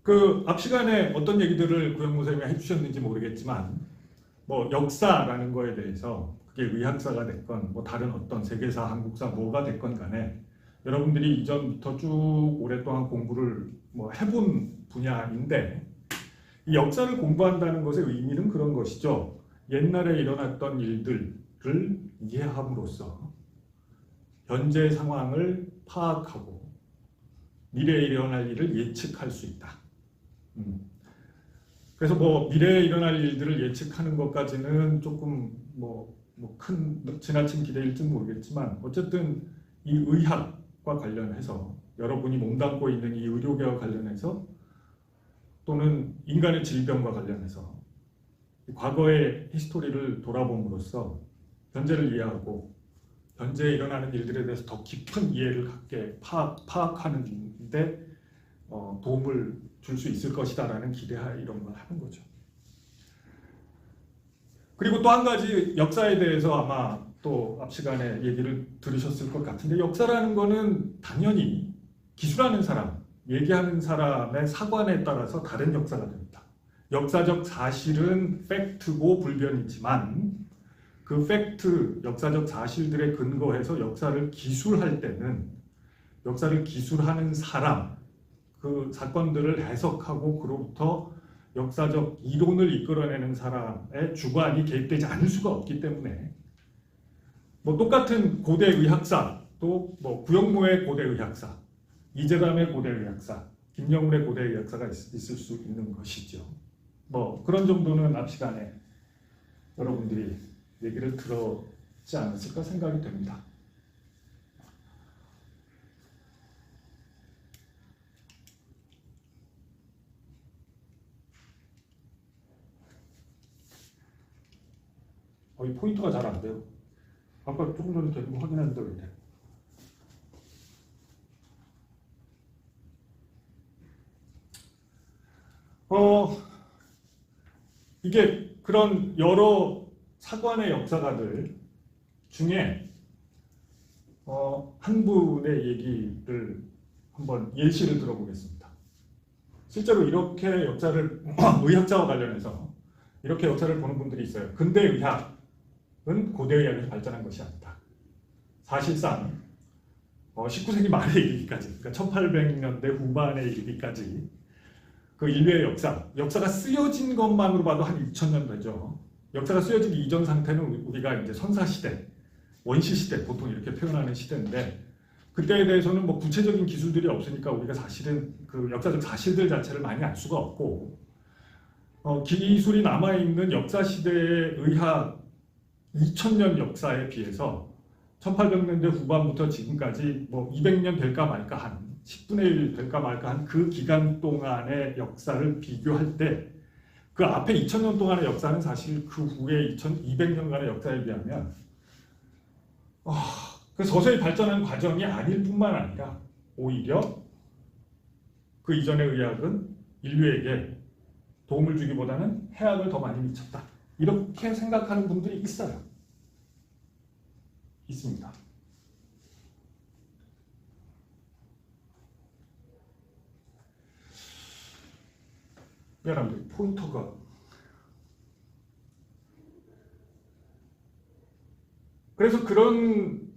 그 앞 시간에 어떤 얘기들을 구영모 선생님이 해주셨는지 모르겠지만 뭐 역사라는 거에 대해서 그게 의학사가 됐건 뭐 다른 어떤 세계사, 한국사 뭐가 됐건 간에 여러분들이 이전부터 쭉 오랫동안 공부를 뭐 해본 분야인데 이 역사를 공부한다는 것의 의미는 그런 것이죠. 옛날에 일어났던 일들을 이해함으로써 현재 상황을 파악하고 미래에 일어날 일을 예측할 수 있다. 그래서 뭐 미래에 일어날 일들을 예측하는 것까지는 조금 큰 지나친 기대일지는 모르겠지만 어쨌든 이 의학과 관련해서 여러분이 몸담고 있는 이 의료계와 관련해서 또는 인간의 질병과 관련해서 과거의 히스토리를 돌아봄으로써 현재를 이해하고 현재에 일어나는 일들에 대해서 더 깊은 이해를 갖게 파악하는 데 도움을 줄 수 있을 것이다라는 기대하에 이런 걸 하는 거죠. 그리고 또 한 가지 역사에 대해서 아마 또 앞 시간에 얘기를 들으셨을 것 같은데 역사라는 거는 당연히 기술하는 사람, 얘기하는 사람의 사관에 따라서 다른 역사가 됩니다. 역사적 사실은 팩트고 불변이지만 그 팩트, 역사적 사실들에 근거해서 역사를 기술할 때는 역사를 기술하는 사람, 그 사건들을 해석하고 그로부터 역사적 이론을 이끌어내는 사람의 주관이 개입되지 않을 수가 없기 때문에 뭐 똑같은 고대 의학사, 또 뭐 구영모의 고대 의학사, 이재담의 고대 의학사, 김영울의 고대 의학사가 있을 수 있는 것이죠. 뭐 그런 정도는 앞 시간에 여러분들이 얘기를 들었지 않았을까 생각이 됩니다. 이 포인터가 잘 안 돼요. 아까 조금 전에 되는 거 확인했는데 왜 이래? 이게 그런 여러 사관의 역사가들 중에 한 분의 얘기를 한번 예시를 들어보겠습니다. 실제로 이렇게 역사를 의학자와 관련해서 이렇게 역사를 보는 분들이 있어요. 근대 의학은 고대 의학에서 발전한 것이 아니다. 사실상 19세기 말에 이르기까지, 그러니까 1800년대 후반에 이르기까지 그 인류의 역사가 쓰여진 것만으로 봐도 한 2000년 되죠. 역사가 쓰여지기 이전 상태는 우리가 이제 선사시대, 원시시대 보통 이렇게 표현하는 시대인데 그때에 대해서는 뭐 구체적인 기술들이 없으니까 우리가 사실은 그 역사적 사실들 자체를 많이 알 수가 없고 기술이 남아있는 역사시대의 의학 2000년 역사에 비해서 1800년대 후반부터 지금까지 뭐 200년 될까 말까 한 10분의 1 될까 말까 한 그 기간 동안의 역사를 비교할 때 그 앞에 2000년 동안의 역사는 사실 그 후에 2200년간의 역사에 비하면 그 서서히 발전한 과정이 아닐 뿐만 아니라 오히려 그 이전의 의학은 인류에게 도움을 주기보다는 해악을 더 많이 미쳤다. 이렇게 생각하는 분들이 있어요. 있습니다. 미안합니다. 포인터가 그래서 그런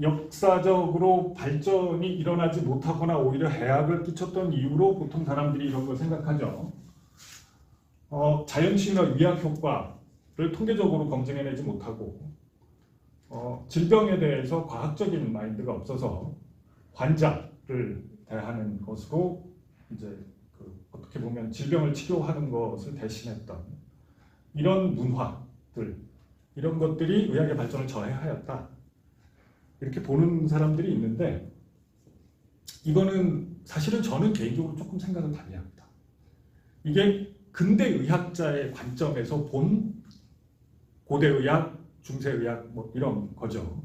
역사적으로 발전이 일어나지 못하거나 오히려 해악을 끼쳤던 이유로 보통 사람들이 이런 걸 생각하죠. 자연치유나 의학 효과를 통계적으로 검증해내지 못하고 질병에 대해서 과학적인 마인드가 없어서 환자를 대하는 것으로 이제 어떻게 보면 질병을 치료하는 것을 대신했던 이런 문화들, 이런 것들이 의학의 발전을 저해하였다. 이렇게 보는 사람들이 있는데 이거는 사실은 저는 개인적으로 조금 생각을 달리합니다. 이게 근대 의학자의 관점에서 본 고대 의학, 중세 의학 뭐 이런 거죠.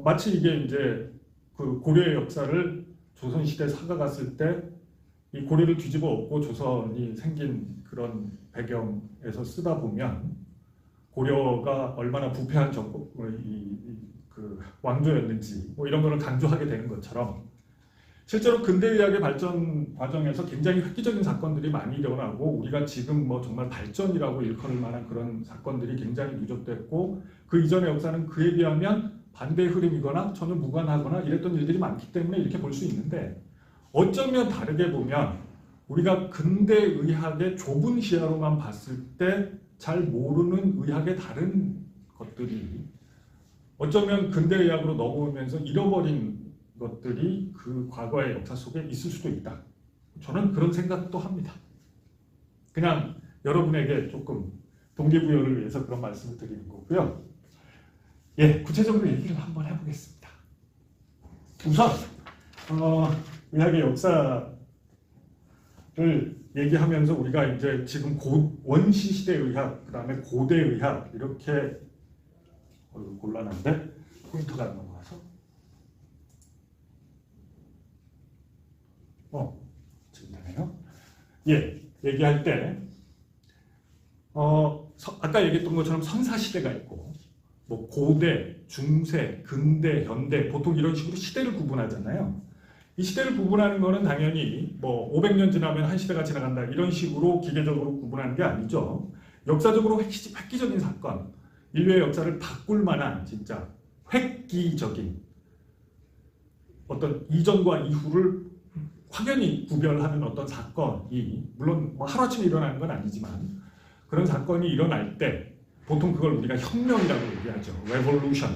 마치 이게 이제 그 고려의 역사를 조선시대 사가 갔을 때 이 고려를 뒤집어 엎고 조선이 생긴 그런 배경에서 쓰다 보면 고려가 얼마나 부패한 그 왕조였는지 뭐 이런 거를 강조하게 되는 것처럼 실제로 근대의학의 발전 과정에서 굉장히 획기적인 사건들이 많이 일어나고 우리가 지금 뭐 정말 발전이라고 일컬을 만한 그런 사건들이 굉장히 누적됐고 그 이전의 역사는 그에 비하면 반대의 흐름이거나 전혀 무관하거나 이랬던 일들이 많기 때문에 이렇게 볼 수 있는데 어쩌면 다르게 보면 우리가 근대의학의 좁은 시야로만 봤을 때 잘 모르는 의학의 다른 것들이 어쩌면 근대의학으로 넘어오면서 잃어버린 것들이 그 과거의 역사 속에 있을 수도 있다. 저는 그런 생각도 합니다. 그냥 여러분에게 조금 동기부여를 위해서 그런 말씀을 드리는 거고요. 예, 구체적으로 얘기를 한번 해보겠습니다. 우선 의학의 역사를 얘기하면서 우리가 이제 지금 원시 시대 의학, 그다음에 고대 의학 이렇게 곤란한데 포인트가 안 넘어가서 지금 되네요. 예, 얘기할 때 아까 얘기했던 것처럼 선사 시대가 있고 뭐 고대, 중세, 근대, 현대 보통 이런 식으로 시대를 구분하잖아요. 이 시대를 구분하는 거는 당연히 뭐 500년 지나면 한 시대가 지나간다 이런 식으로 기계적으로 구분하는 게 아니죠. 역사적으로 획기적인 사건, 인류의 역사를 바꿀 만한 진짜 획기적인 어떤 이전과 이후를 확연히 구별하는 어떤 사건이 물론 뭐 하루아침에 일어나는 건 아니지만 그런 사건이 일어날 때 보통 그걸 우리가 혁명이라고 얘기하죠. 레볼루션.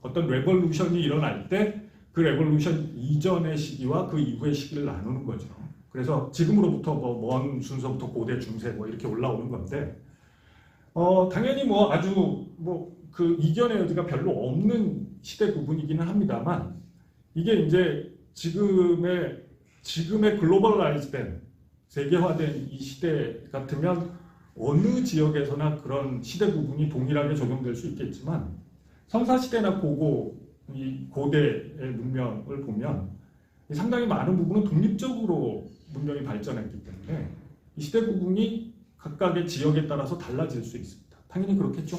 어떤 레볼루션이 일어날 때 그 레볼루션 이전의 시기와 그 이후의 시기를 나누는 거죠. 그래서 지금으로부터 먼 순서부터 고대, 중세 이렇게 올라오는 건데 당연히 아주 그 이견의 여지가 별로 없는 시대 구분이기는 합니다만 이게 이제 지금의 글로벌라이즈된 세계화된 이 시대 같으면 어느 지역에서나 그런 시대 구분이 동일하게 적용될 수 있겠지만 선사시대나 이 고대의 문명을 보면 상당히 많은 부분은 독립적으로 문명이 발전했기 때문에 이 시대 구분이 각각의 지역에 따라서 달라질 수 있습니다. 당연히 그렇겠죠.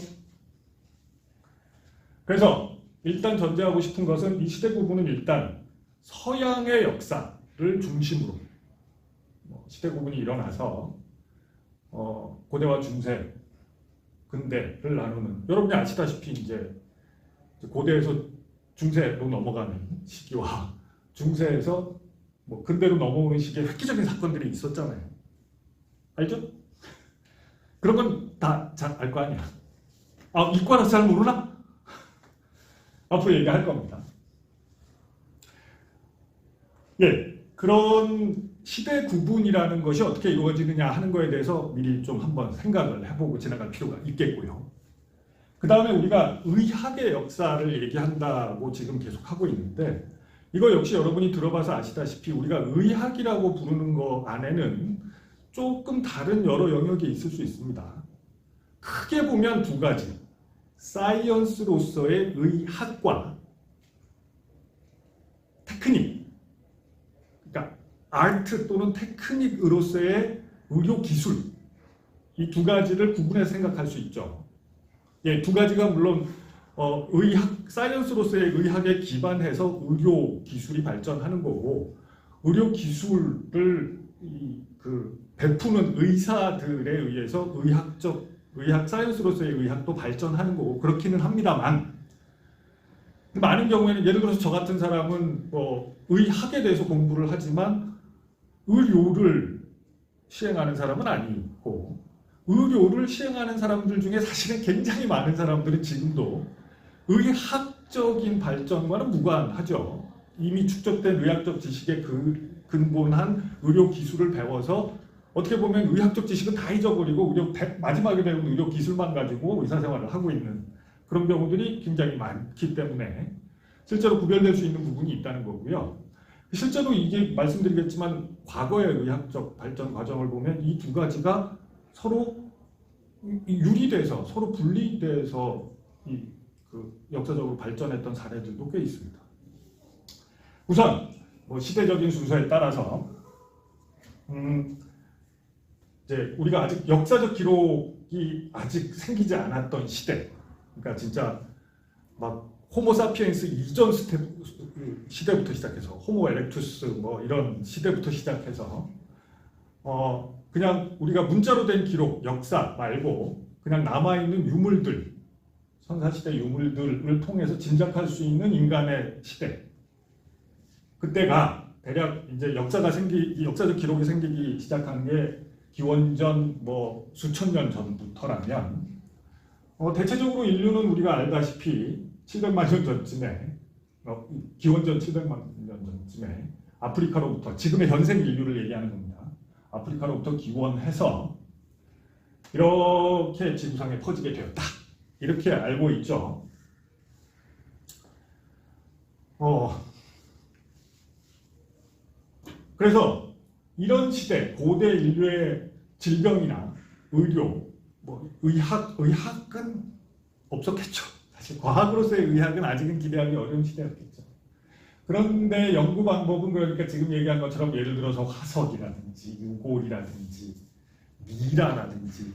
그래서 일단 전제하고 싶은 것은 이 시대 구분은 일단 서양의 역사를 중심으로 시대 구분이 일어나서 고대와 중세, 근대를 나누는 여러분이 아시다시피 이제 고대에서 중세로 넘어가는 시기와 중세에서 근대로 넘어오는 시기에 획기적인 사건들이 있었잖아요. 알죠? 그런 건 다 잘 알 거 아니야. 이과라서 잘 모르나? 앞으로 얘기할 겁니다. 예, 그런 시대 구분이라는 것이 어떻게 이루어지느냐 하는 거에 대해서 미리 좀 한번 생각을 해보고 지나갈 필요가 있겠고요. 그 다음에 우리가 의학의 역사를 얘기한다고 지금 계속 하고 있는데 이거 역시 여러분이 들어봐서 아시다시피 우리가 의학이라고 부르는 거 안에는 조금 다른 여러 영역이 있을 수 있습니다. 크게 보면 두 가지. 사이언스로서의 의학과 테크닉, 그러니까 아트 또는 테크닉으로서의 의료 기술, 이 두 가지를 구분해서 생각할 수 있죠. 예, 두 가지가 물론 사이언스로서의 의학에 기반해서 의료 기술이 발전하는 거고 의료 기술을 베푸는 의사들에 의해서 사이언스로서의 의학도 발전하는 거고 그렇기는 합니다만 많은 경우에는 예를 들어서 저 같은 사람은 의학에 대해서 공부를 하지만 의료를 시행하는 사람은 아니고 의료를 시행하는 사람들 중에 사실은 굉장히 많은 사람들은 지금도 의학적인 발전과는 무관하죠. 이미 축적된 의학적 지식에 근본한 의료 기술을 배워서 어떻게 보면 의학적 지식은 다 잊어버리고 마지막에 배운 의료 기술만 가지고 의사생활을 하고 있는 그런 경우들이 굉장히 많기 때문에 실제로 구별될 수 있는 부분이 있다는 거고요. 실제로 이게 말씀드리겠지만 과거의 의학적 발전 과정을 보면 이 두 가지가 서로 유리돼서 서로 분리돼서 역사적으로 발전했던 사례들도 꽤 있습니다. 우선 시대적인 순서에 따라서 이제 우리가 아직 역사적 기록이 아직 생기지 않았던 시대, 그러니까 진짜 호모사피엔스 이전 시대부터 시작해서 호모 에렉투스 뭐 이런 시대부터 시작해서 그냥 우리가 문자로 된 기록, 역사 말고 그냥 남아있는 유물들, 선사시대 유물들을 통해서 짐작할 수 있는 인간의 시대. 그때가 대략 이제 역사적 기록이 생기기 시작한 게 기원전 뭐 수천 년 전부터라면 대체적으로 인류는 우리가 알다시피 700만 년 전쯤에 기원전 700만 년 전쯤에 아프리카로부터 지금의 현생 인류를 얘기하는 겁니다. 아프리카로부터 기원해서 이렇게 지구상에 퍼지게 되었다. 이렇게 알고 있죠. 그래서 이런 시대, 고대 인류의 질병이나 의료, 뭐 의학은 없었겠죠. 사실 과학으로서의 의학은 아직은 기대하기 어려운 시대였겠죠. 그런데 연구 방법은 그러니까 지금 얘기한 것처럼 예를 들어서 화석이라든지 유골이라든지 미라라든지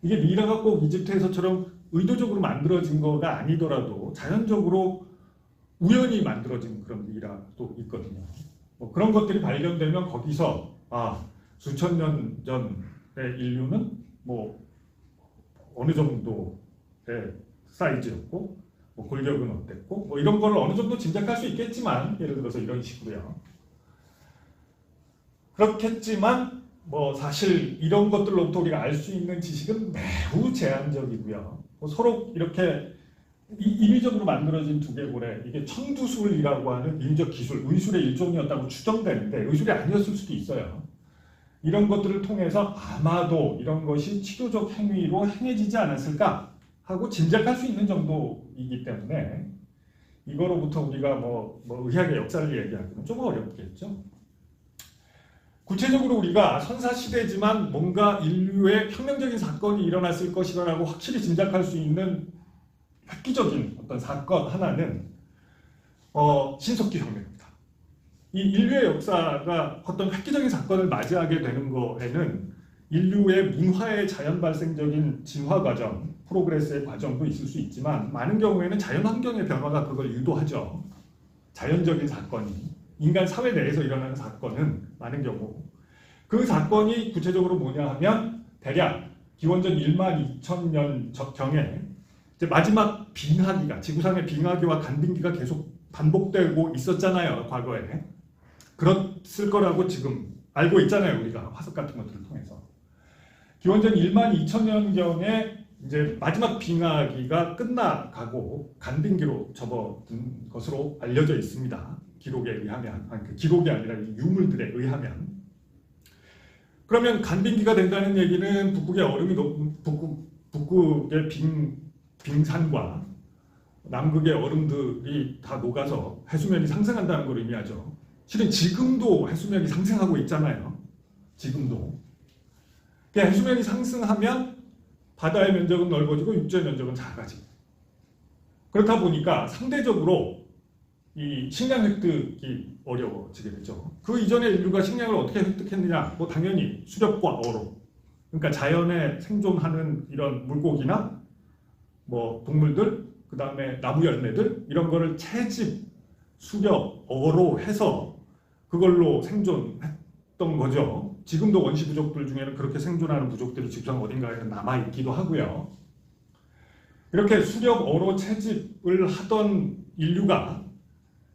이게 미라가 꼭 이집트에서처럼 의도적으로 만들어진 거가 아니더라도 자연적으로 우연히 만들어진 그런 미라도 있거든요. 뭐 그런 것들이 발견되면 거기서 수천 년 전의 인류는 뭐 어느 정도의 사이즈였고 뭐 골격은 어땠고 뭐 이런 걸 어느 정도 짐작할 수 있겠지만 예를 들어서 이런 식으로요. 그렇겠지만 뭐 사실 이런 것들로부터 우리가 알 수 있는 지식은 매우 제한적이고요. 뭐 서로 이렇게 인위적으로 만들어진 두개골에 이게 천두술이라고 하는 인적 기술, 의술의 일종이었다고 추정되는데 의술이 아니었을 수도 있어요. 이런 것들을 통해서 아마도 이런 것이 치료적 행위로 행해지지 않았을까 하고 짐작할 수 있는 정도이기 때문에 이거로부터 우리가 뭐 의학의 역사를 얘기하기는 좀 어렵겠죠. 구체적으로 우리가 선사시대지만 뭔가 인류의 혁명적인 사건이 일어났을 것이라고 확실히 짐작할 수 있는 획기적인 어떤 사건 하나는 신석기 혁명입니다. 이 인류의 역사가 어떤 획기적인 사건을 맞이하게 되는 거에는 인류의 문화의 자연 발생적인 진화 과정, 프로그레스의 과정도 있을 수 있지만 많은 경우에는 자연 환경의 변화가 그걸 유도하죠. 자연적인 사건이 인간 사회 내에서 일어나는 사건은 많은 경우 그 사건이 구체적으로 뭐냐 하면 대략 기원전 1만 2천 년 경에 이제 마지막 빙하기가 지구상의 빙하기와 간빙기가 계속 반복되고 있었잖아요. 과거에. 그랬을 거라고 지금 알고 있잖아요. 우리가 화석 같은 것들을 통해서. 기원전 1만 2천 년경에 이제 마지막 빙하기가 끝나가고 간빙기로 접어든 것으로 알려져 있습니다. 기록에 의하면, 기록이 아니라 유물들에 의하면. 그러면 간빙기가 된다는 얘기는 북극의 얼음이 북극의 빙산과 남극의 얼음들이 다 녹아서 해수면이 상승한다는 걸 의미하죠. 실은 지금도 해수면이 상승하고 있잖아요. 지금도. 해수면이 상승하면 바다의 면적은 넓어지고 육지의 면적은 작아지고. 그렇다 보니까 상대적으로 이 식량 획득이 어려워지게 되죠. 그 이전에 인류가 식량을 어떻게 획득했느냐? 뭐 당연히 수렵과 어로. 그러니까 자연에 생존하는 이런 물고기나 뭐 동물들, 그 다음에 나무 열매들 이런 거를 채집, 수렵, 어로 해서 그걸로 생존했던 거죠. 지금도 원시 부족들 중에는 그렇게 생존하는 부족들이 지구상 어딘가에 남아있기도 하고요. 이렇게 수렵, 어로 채집을 하던 인류가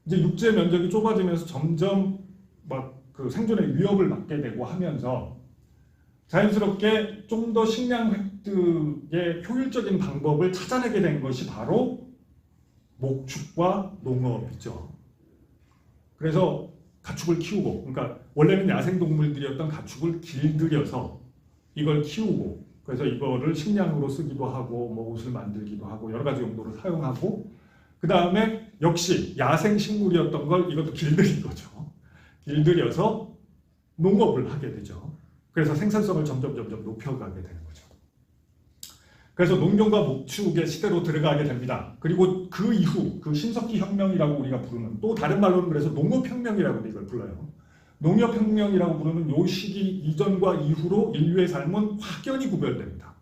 이제 육지의 면적이 좁아지면서 점점 막 그 생존의 위협을 받게 되고 하면서 자연스럽게 좀 더 식량 획득의 효율적인 방법을 찾아내게 된 것이 바로 목축과 농업이죠. 그래서 가축을 키우고, 그러니까 원래는 야생동물들이었던 가축을 길들여서 이걸 키우고, 그래서 이거를 식량으로 쓰기도 하고, 뭐 옷을 만들기도 하고, 여러 가지 용도로 사용하고, 그 다음에 역시 야생식물이었던 걸 이것도 길들인 거죠. 길들여서 농업을 하게 되죠. 그래서 생산성을 점점 높여가게 되는 거죠. 그래서 농경과 목축의 시대로 들어가게 됩니다. 그리고 그 이후 그 신석기 혁명이라고 우리가 부르는, 또 다른 말로는 그래서 농업혁명이라고 이걸 불러요. 농업혁명이라고 부르는 요 시기 이전과 이후로 인류의 삶은 확연히 구별됩니다.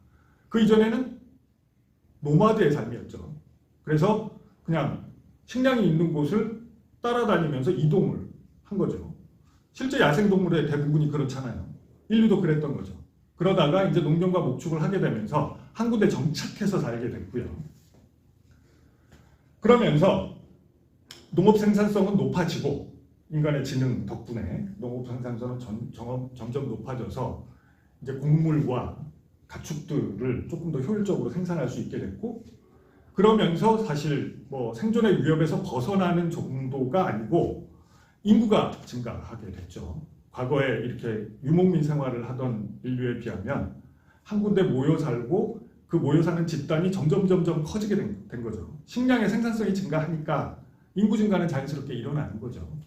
그 이전에는 노마드의 삶이었죠. 그래서 그냥 식량이 있는 곳을 따라다니면서 이동을 한 거죠. 실제 야생동물의 대부분이 그렇잖아요. 인류도 그랬던 거죠. 그러다가 이제 농경과 목축을 하게 되면서 한 군데 정착해서 살게 됐고요. 그러면서 농업 생산성은 높아지고 인간의 지능 덕분에 농업 생산성은 점점 높아져서 이제 곡물과 가축들을 조금 더 효율적으로 생산할 수 있게 됐고, 그러면서 사실 뭐 생존의 위협에서 벗어나는 정도가 아니고 인구가 증가하게 됐죠. 과거에 이렇게 유목민 생활을 하던 인류에 비하면 한 군데 모여 살고 그 모여 사는 집단이 점점 커지게 된 거죠. 식량의 생산성이 증가하니까 인구 증가는 자연스럽게 일어나는 거죠.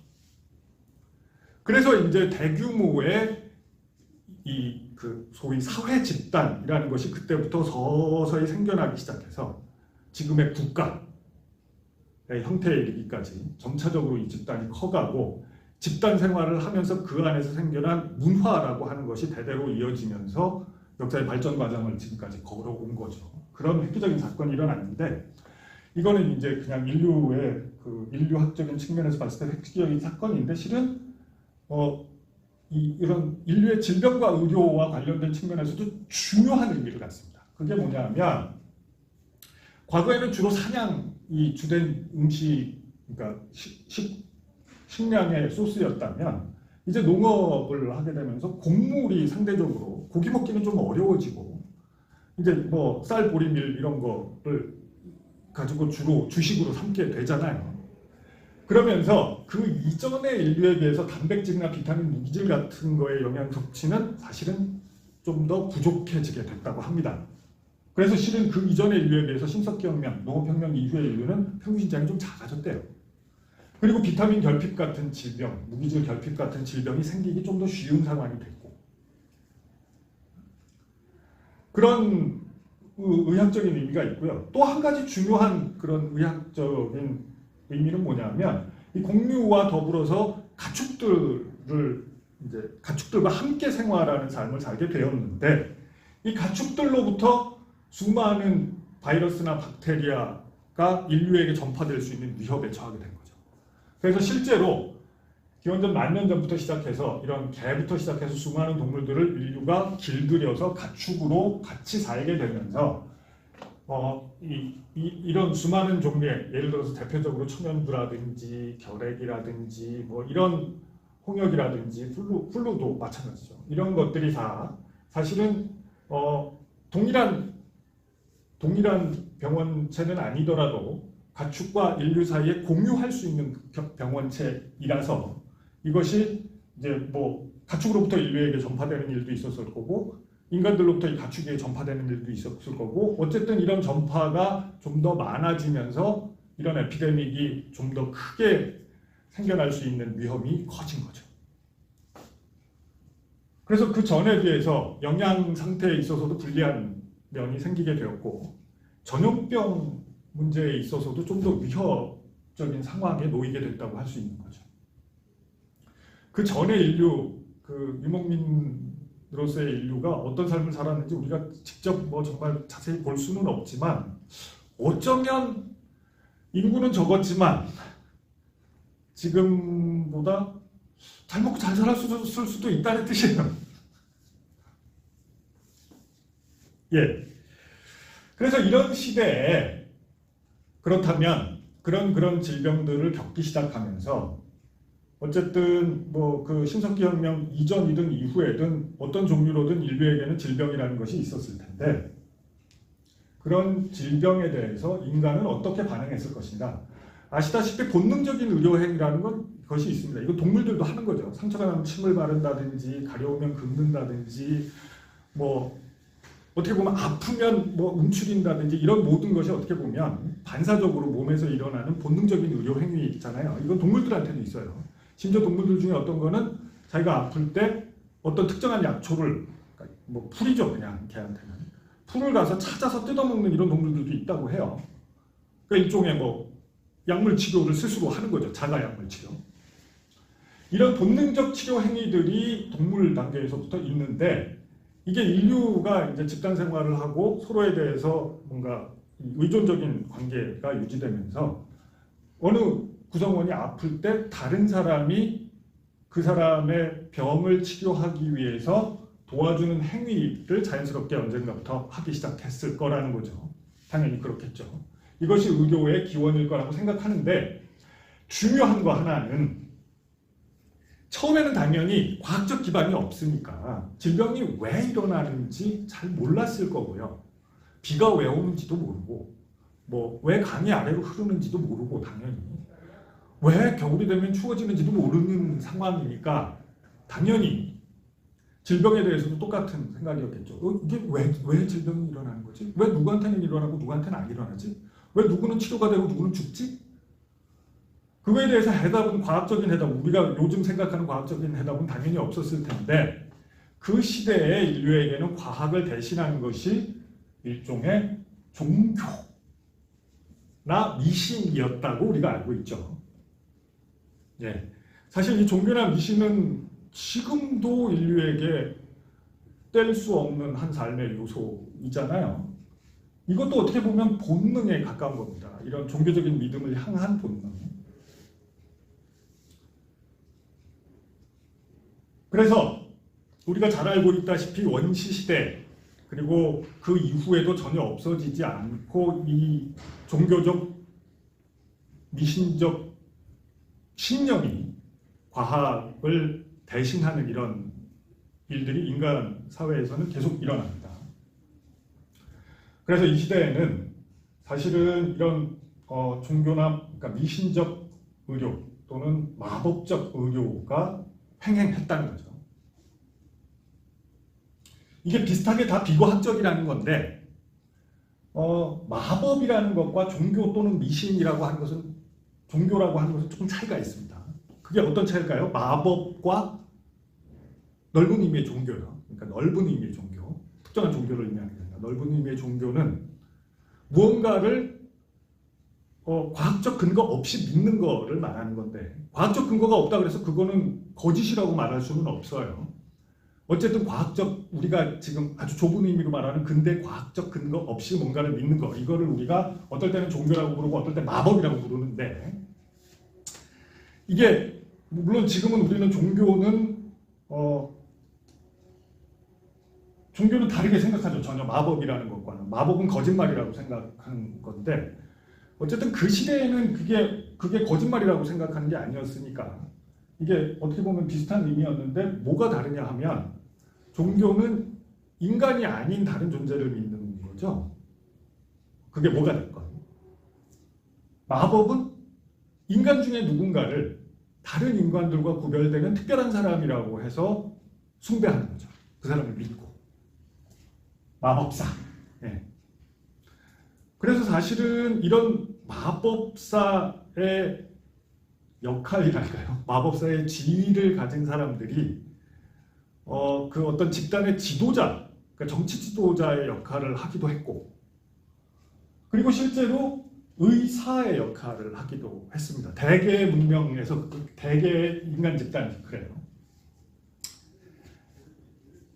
그래서 이제 대규모의 그 소위 사회 집단이라는 것이 그때부터 서서히 생겨나기 시작해서 지금의 국가의 형태에 이르기까지 점차적으로 이 집단이 커가고, 집단 생활을 하면서 그 안에서 생겨난 문화라고 하는 것이 대대로 이어지면서 역사의 발전 과정을 지금까지 걸어온 거죠. 그런 획기적인 사건이 일어났는데, 이거는 이제 그냥 인류의 그 인류학적인 측면에서 봤을 때 획기적인 사건인데, 실은 이런 인류의 질병과 의료와 관련된 측면에서도 중요한 의미를 갖습니다. 그게 뭐냐면, 과거에는 주로 사냥이 주된 음식, 그러니까 식량의 소스였다면, 이제 농업을 하게 되면서 곡물이 상대적으로 고기 먹기는 좀 어려워지고, 이제 뭐 쌀, 보리, 밀 이런 거를 가지고 주로 주식으로 삼게 되잖아요. 그러면서 그 이전의 인류에 비해서 단백질이나 비타민, 무기질 같은 거에 영향 섭취는 사실은 좀 더 부족해지게 됐다고 합니다. 그래서 실은 그 이전의 인류에 비해서 신석기혁명, 농업혁명 이후의 인류는 평균 신장이 좀 작아졌대요. 그리고 비타민 결핍 같은 질병, 무기질 결핍 같은 질병이 생기기 좀 더 쉬운 상황이 됐고, 그런 의학적인 의미가 있고요. 또 한 가지 중요한 그런 의학적인 의미는 뭐냐면, 이 곡류와 더불어서 가축들과 함께 생활하는 삶을 살게 되었는데, 이 가축들로부터 수많은 바이러스나 박테리아가 인류에게 전파될 수 있는 위협에 처하게 된 거죠. 그래서 실제로 기원전 10,000년 전부터 시작해서 이런 개부터 시작해서 수많은 동물들을 인류가 길들여서 가축으로 같이 살게 되면서 이런 수많은 종류의, 예를 들어서 대표적으로 초면두라든지 결핵이라든지 뭐 이런 홍역이라든지 플루도 마찬가지죠. 이런 것들이 다 사실은 동일한 병원체는 아니더라도 가축과 인류 사이에 공유할 수 있는 병원체이라서, 이것이 이제 뭐 가축으로부터 인류에게 전파되는 일도 있었을 거고, 인간들로부터 이 가축에게 전파되는 일도 있었을 거고, 어쨌든 이런 전파가 좀 더 많아지면서 이런 에피데믹이 좀 더 크게 생겨날 수 있는 위험이 커진 거죠. 그래서 그 전에 비해서 영양 상태에 있어서도 불리한 면이 생기게 되었고, 전염병 문제에 있어서도 좀 더 위협적인 상황에 놓이게 됐다고 할 수 있는 거죠. 그 전에 인류, 그 유목민으로서의 인류가 어떤 삶을 살았는지 우리가 직접 뭐 정말 자세히 볼 수는 없지만, 어쩌면 인구는 적었지만 지금보다 잘 먹고 잘 살았을 수도 있다는 뜻이에요. 예. 그래서 이런 시대에 그렇다면 그런 질병들을 겪기 시작하면서 어쨌든 뭐 그 신석기혁명 이전이든 이후에든 어떤 종류로든 인류에게는 질병이라는 것이 있었을 텐데, 그런 질병에 대해서 인간은 어떻게 반응했을 것인가. 아시다시피 본능적인 의료행위라는 것이 있습니다. 이거 동물들도 하는 거죠. 상처가 나면 침을 바른다든지, 가려우면 긁는다든지, 뭐 어떻게 보면 아프면 뭐 움츠린다든지, 이런 모든 것이 어떻게 보면 반사적으로 몸에서 일어나는 본능적인 의료행위잖아요. 이건 동물들한테도 있어요. 심지어 동물들 중에 어떤 거는 자기가 아플 때 어떤 특정한 약초를, 뭐 풀이죠, 그냥 걔한테는 풀을 가서 찾아서 뜯어먹는 이런 동물들도 있다고 해요. 그러니까 일종의 뭐 약물 치료를 스스로 하는 거죠. 자가 약물 치료. 이런 본능적 치료 행위들이 동물 단계에서부터 있는데, 이게 인류가 이제 집단 생활을 하고 서로에 대해서 뭔가 의존적인 관계가 유지되면서 어느 구성원이 아플 때 다른 사람이 그 사람의 병을 치료하기 위해서 도와주는 행위를 자연스럽게 언젠가부터 하기 시작했을 거라는 거죠. 당연히 그렇겠죠. 이것이 의료의 기원일 거라고 생각하는데 중요한 거 하나는 처음에는 당연히 과학적 기반이 없으니까 질병이 왜 일어나는지 잘 몰랐을 거고요. 비가 왜 오는지도 모르고 뭐 왜 강이 아래로 흐르는지도 모르고 당연히 왜 겨울이 되면 추워지는지도 모르는 상황이니까 당연히 질병에 대해서도 똑같은 생각이었겠죠. 이게 왜 질병이 일어나는 거지? 왜 누구한테는 일어나고 누구한테는 안 일어나지? 왜 누구는 치료가 되고 누구는 죽지? 그거에 대해서 해답은 과학적인 해답, 우리가 요즘 생각하는 과학적인 해답은 당연히 없었을 텐데 그 시대의 인류에게는 과학을 대신하는 것이 일종의 종교나 미신이었다고 우리가 알고 있죠. 예. 사실 이 종교나 미신은 지금도 인류에게 뗄 수 없는 한 삶의 요소이잖아요. 이것도 어떻게 보면 본능에 가까운 겁니다. 이런 종교적인 믿음을 향한 본능. 그래서 우리가 잘 알고 있다시피 원시시대 그리고 그 이후에도 전혀 없어지지 않고 이 종교적 미신적 신념이 과학을 대신하는 이런 일들이 인간 사회에서는 계속 일어납니다. 그래서 이 시대에는 사실은 이런 종교나 그러니까 미신적 의료 또는 마법적 의료가 횡행했다는 거죠. 이게 비슷하게 다 비과학적이라는 건데 마법이라는 것과 종교 또는 미신이라고 하는 것은 종교라고 하는 것은 조금 차이가 있습니다. 그게 어떤 차이일까요? 마법과 넓은 의미의 종교요. 그러니까 넓은 의미의 종교, 특정한 종교를 의미하는 게 아니라 넓은 의미의 종교는 무언가를 과학적 근거 없이 믿는 거를 말하는 건데 과학적 근거가 없다 그래서 그거는 거짓이라고 말할 수는 없어요. 어쨌든 과학적 우리가 지금 아주 좁은 의미로 말하는 근대 과학적 근거 없이 뭔가를 믿는 거 이거를 우리가 어떨 때는 종교라고 부르고 어떨 때 마법이라고 부르는데 이게 물론 지금은 우리는 종교는 다르게 생각하죠. 전혀 마법이라는 것과는 마법은 거짓말이라고 생각하는 건데 어쨌든 그 시대에는 그게 거짓말이라고 생각하는 게 아니었으니까 이게 어떻게 보면 비슷한 의미였는데 뭐가 다르냐 하면 종교는 인간이 아닌 다른 존재를 믿는 거죠. 그게 뭐가 될건. 마법은 인간 중에 누군가를 다른 인간들과 구별되는 특별한 사람이라고 해서 숭배하는 거죠. 그 사람을 믿고. 마법사. 예. 그래서 사실은 이런 마법사의 역할이랄까요? 마법사의 지위를 가진 사람들이 그 어떤 집단의 지도자, 그러니까 정치 지도자의 역할을 하기도 했고 그리고 실제로 의사의 역할을 하기도 했습니다. 대개 문명에서 대개 인간 집단이 그래요.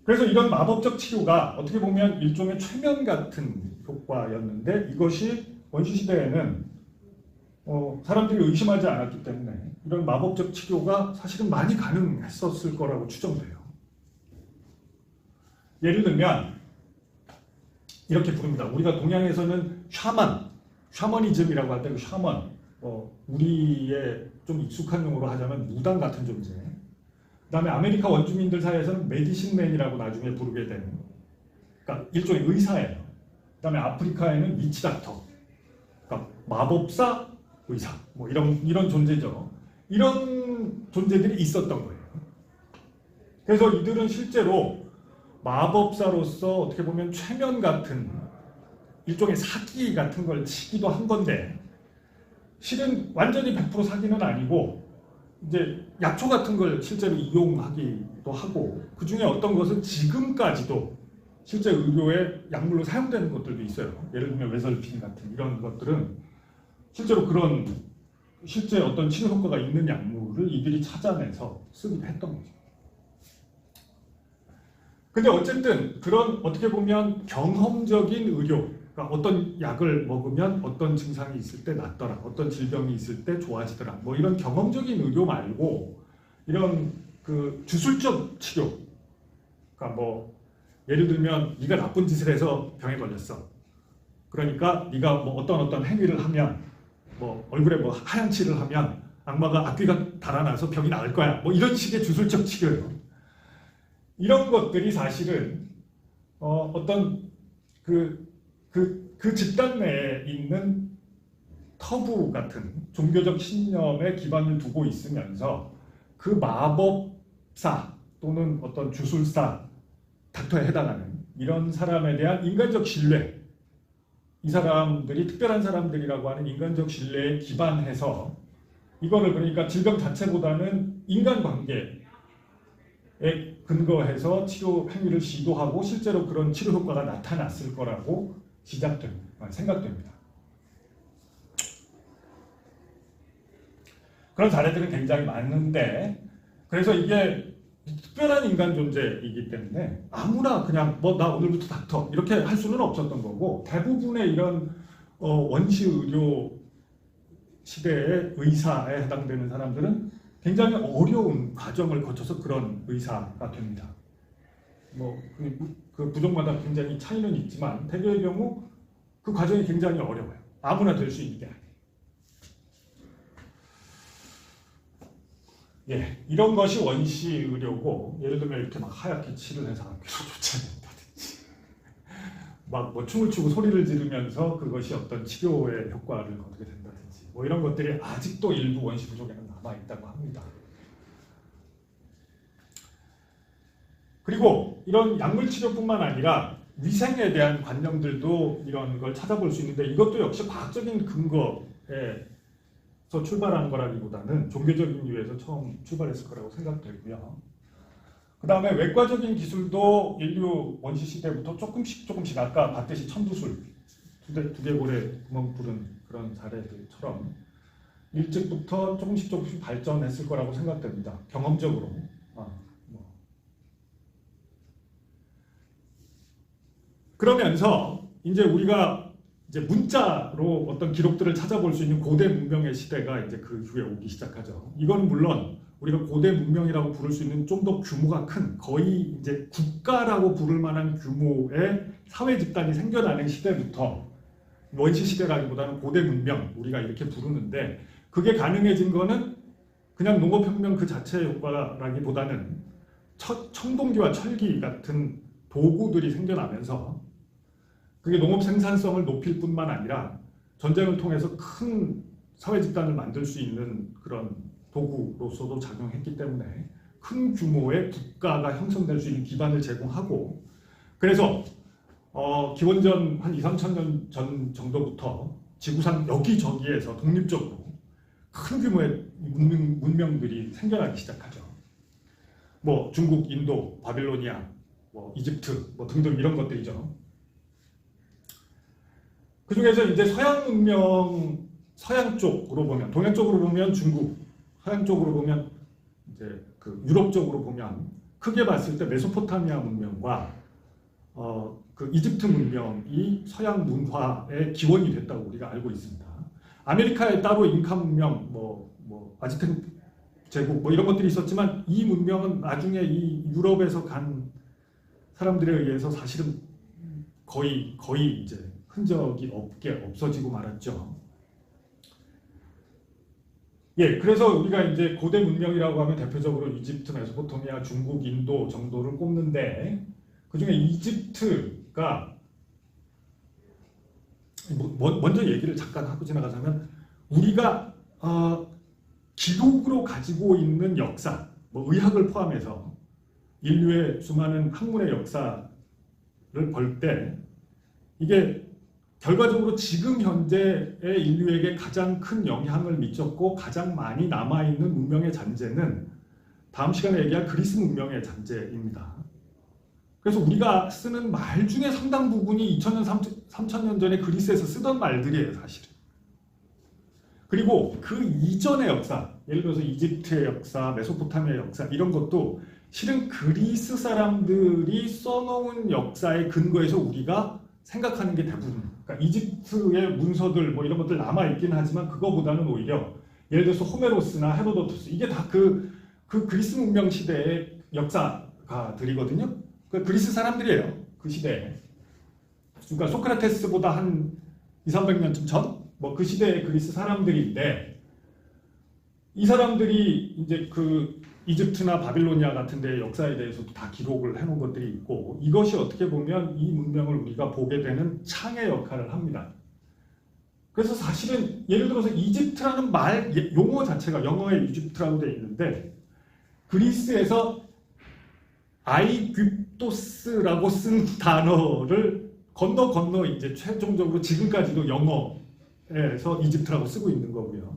그래서 이런 마법적 치료가 어떻게 보면 일종의 최면 같은 효과였는데 이것이 원시시대에는 사람들이 의심하지 않았기 때문에 이런 마법적 치료가 사실은 많이 가능했었을 거라고 추정돼요. 예를 들면 이렇게 부릅니다. 우리가 동양에서는 샤머니즘이라고 할 때 그 샤먼, 우리의 좀 익숙한 용어로 하자면 무당 같은 존재. 그 다음에 아메리카 원주민들 사이에서는 메디신맨이라고 나중에 부르게 되는 그러니까 일종의 의사예요. 그 다음에 아프리카에는 위치닥터, 그러니까 마법사, 의사, 뭐 이런 존재죠. 이런 존재들이 있었던 거예요. 그래서 이들은 실제로 마법사로서 어떻게 보면 최면 같은 일종의 사기 같은 걸 치기도 한 건데 실은 완전히 100% 사기는 아니고 이제 약초 같은 걸 실제로 이용하기도 하고 그 중에 어떤 것은 지금까지도 실제 의료에 약물로 사용되는 것들도 있어요. 예를 들면 웨설핀 같은 이런 것들은 실제로 그런 실제 어떤 치료 효과가 있는 약물을 이들이 찾아내서 쓰기도 했던 거죠. 근데 어쨌든 그런 어떻게 보면 경험적인 의료 그러니까 어떤 약을 먹으면 어떤 증상이 있을 때 낫더라, 어떤 질병이 있을 때 좋아지더라. 뭐 이런 경험적인 의료 말고 이런 그 주술적 치료. 그러니까 뭐 예를 들면 네가 나쁜 짓을 해서 병에 걸렸어. 그러니까 네가 뭐 어떤 행위를 하면 뭐 얼굴에 뭐 하얀 칠을 하면 악마가 악귀가 달아나서 병이 나을 거야. 뭐 이런 식의 주술적 치료예요. 이런 것들이 사실은 어떤 그 집단 내에 있는 터부 같은 종교적 신념에 기반을 두고 있으면서 그 마법사 또는 어떤 주술사, 닥터에 해당하는 이런 사람에 대한 인간적 신뢰, 이 사람들이 특별한 사람들이라고 하는 인간적 신뢰에 기반해서 이거를 그러니까 질병 자체보다는 인간관계에 근거해서 치료 행위를 시도하고 실제로 그런 치료 효과가 나타났을 거라고 생각됩니다. 그런 사례들은 굉장히 많은데 그래서 이게 특별한 인간 존재이기 때문에 아무나 그냥 뭐 나 오늘부터 닥터 이렇게 할 수는 없었던 거고 대부분의 이런 원시 의료 시대의 의사에 해당되는 사람들은 굉장히 어려운 과정을 거쳐서 그런 의사가 됩니다. 뭐 그 부족마다 굉장히 차이는 있지만 대개의 경우 그 과정이 굉장히 어려워요. 아무나 될 수 있는 게 아니에요. 예, 이런 것이 원시 의료고 예를 들면 이렇게 막 하얗게 칠을 해서 악귀를 쫓아낸다든지 막 뭐 춤을 추고 소리를 지르면서 그것이 어떤 치료의 효과를 거두게 된다든지 뭐 이런 것들이 아직도 일부 원시 부족에는 남아 있다고 합니다. 그리고 이런 약물 치료뿐만 아니라 위생에 대한 관념들도 이런 걸 찾아볼 수 있는데 이것도 역시 과학적인 근거에 출발한 거라기보다는 종교적인 이유에서 처음 출발했을 거라고 생각되고요. 그 다음에 외과적인 기술도 인류 원시 시대부터 조금씩 아까 봤듯이 천두술, 두개골에 구멍 뚫은 그런 사례들처럼 일찍부터 조금씩 발전했을 거라고 생각됩니다. 경험적으로. 그러면서 이제 우리가 이제 문자로 어떤 기록들을 찾아볼 수 있는 고대 문명의 시대가 이제 그 후에 오기 시작하죠. 이거는 물론 우리가 고대 문명이라고 부를 수 있는 좀 더 규모가 큰 거의 이제 국가라고 부를 만한 규모의 사회 집단이 생겨나는 시대부터 원시 시대라기보다는 고대 문명 우리가 이렇게 부르는데 그게 가능해진 거는 그냥 농업혁명 그 자체의 효과라기보다는 청동기와 철기 같은 도구들이 생겨나면서 그게 농업 생산성을 높일 뿐만 아니라 전쟁을 통해서 큰 사회 집단을 만들 수 있는 그런 도구로서도 작용했기 때문에 큰 규모의 국가가 형성될 수 있는 기반을 제공하고 그래서 기원전 한 2, 3천 년 전 정도부터 지구상 여기저기에서 독립적으로 큰 규모의 문명들이 생겨나기 시작하죠. 뭐 중국, 인도, 바빌로니아, 뭐 이집트 뭐 등등 이런 것들이죠. 그 중에서 이제 서양 문명, 서양 쪽으로 보면, 동양 쪽으로 보면 중국, 서양 쪽으로 보면 이제 그 유럽 쪽으로 보면 크게 봤을 때 메소포타미아 문명과 그 이집트 문명이 서양 문화의 기원이 됐다고 우리가 알고 있습니다. 아메리카에 따로 잉카 문명, 뭐 아즈텍 제국 뭐 이런 것들이 있었지만 이 문명은 나중에 이 유럽에서 간 사람들에 의해서 사실은 거의 이제 흔적이 없어지고 말았죠. 예, 그래서 우리가 이제 고대 문명이라고 하면 대표적으로 이집트, 메소포타미아, 중국, 인도 정도를 꼽는데 그 중에 이집트가 먼저 얘기를 잠깐 하고 지나가자면 우리가 기록으로 가지고 있는 역사, 뭐 의학을 포함해서 인류의 수많은 학문의 역사를 볼 때 이게 결과적으로 지금 현재의 인류에게 가장 큰 영향을 미쳤고 가장 많이 남아있는 문명의 잔재는 다음 시간에 얘기할 그리스 문명의 잔재입니다. 그래서 우리가 쓰는 말 중에 상당 부분이 2000년, 3000년 전에 그리스에서 쓰던 말들이에요, 사실은. 그리고 그 이전의 역사, 예를 들어서 이집트의 역사, 메소포타미아의 역사 이런 것도 실은 그리스 사람들이 써놓은 역사의 근거에서 우리가 생각하는 게 대부분. 그러니까 이집트의 문서들 뭐 이런 것들 남아 있긴 하지만 그거보다는 오히려 예를 들어서 호메로스나 헤로도투스 이게 다 그 그리스 문명 시대의 역사가들이거든요. 그 그리스 사람들이에요. 그 시대에. 그러니까 소크라테스보다 한 200~300년쯤 전? 뭐 그 시대의 그리스 사람들인데 이 사람들이 이제 그 이집트나 바빌로니아 같은 데의 역사에 대해서도 다 기록을 해놓은 것들이 있고 이것이 어떻게 보면 이 문명을 우리가 보게 되는 창의 역할을 합니다. 그래서 사실은 예를 들어서 이집트라는 용어 자체가 영어에 이집트라고 되어 있는데 그리스에서 아이귀토스라고 쓴 단어를 건너 이제 최종적으로 지금까지도 영어에서 이집트라고 쓰고 있는 거고요.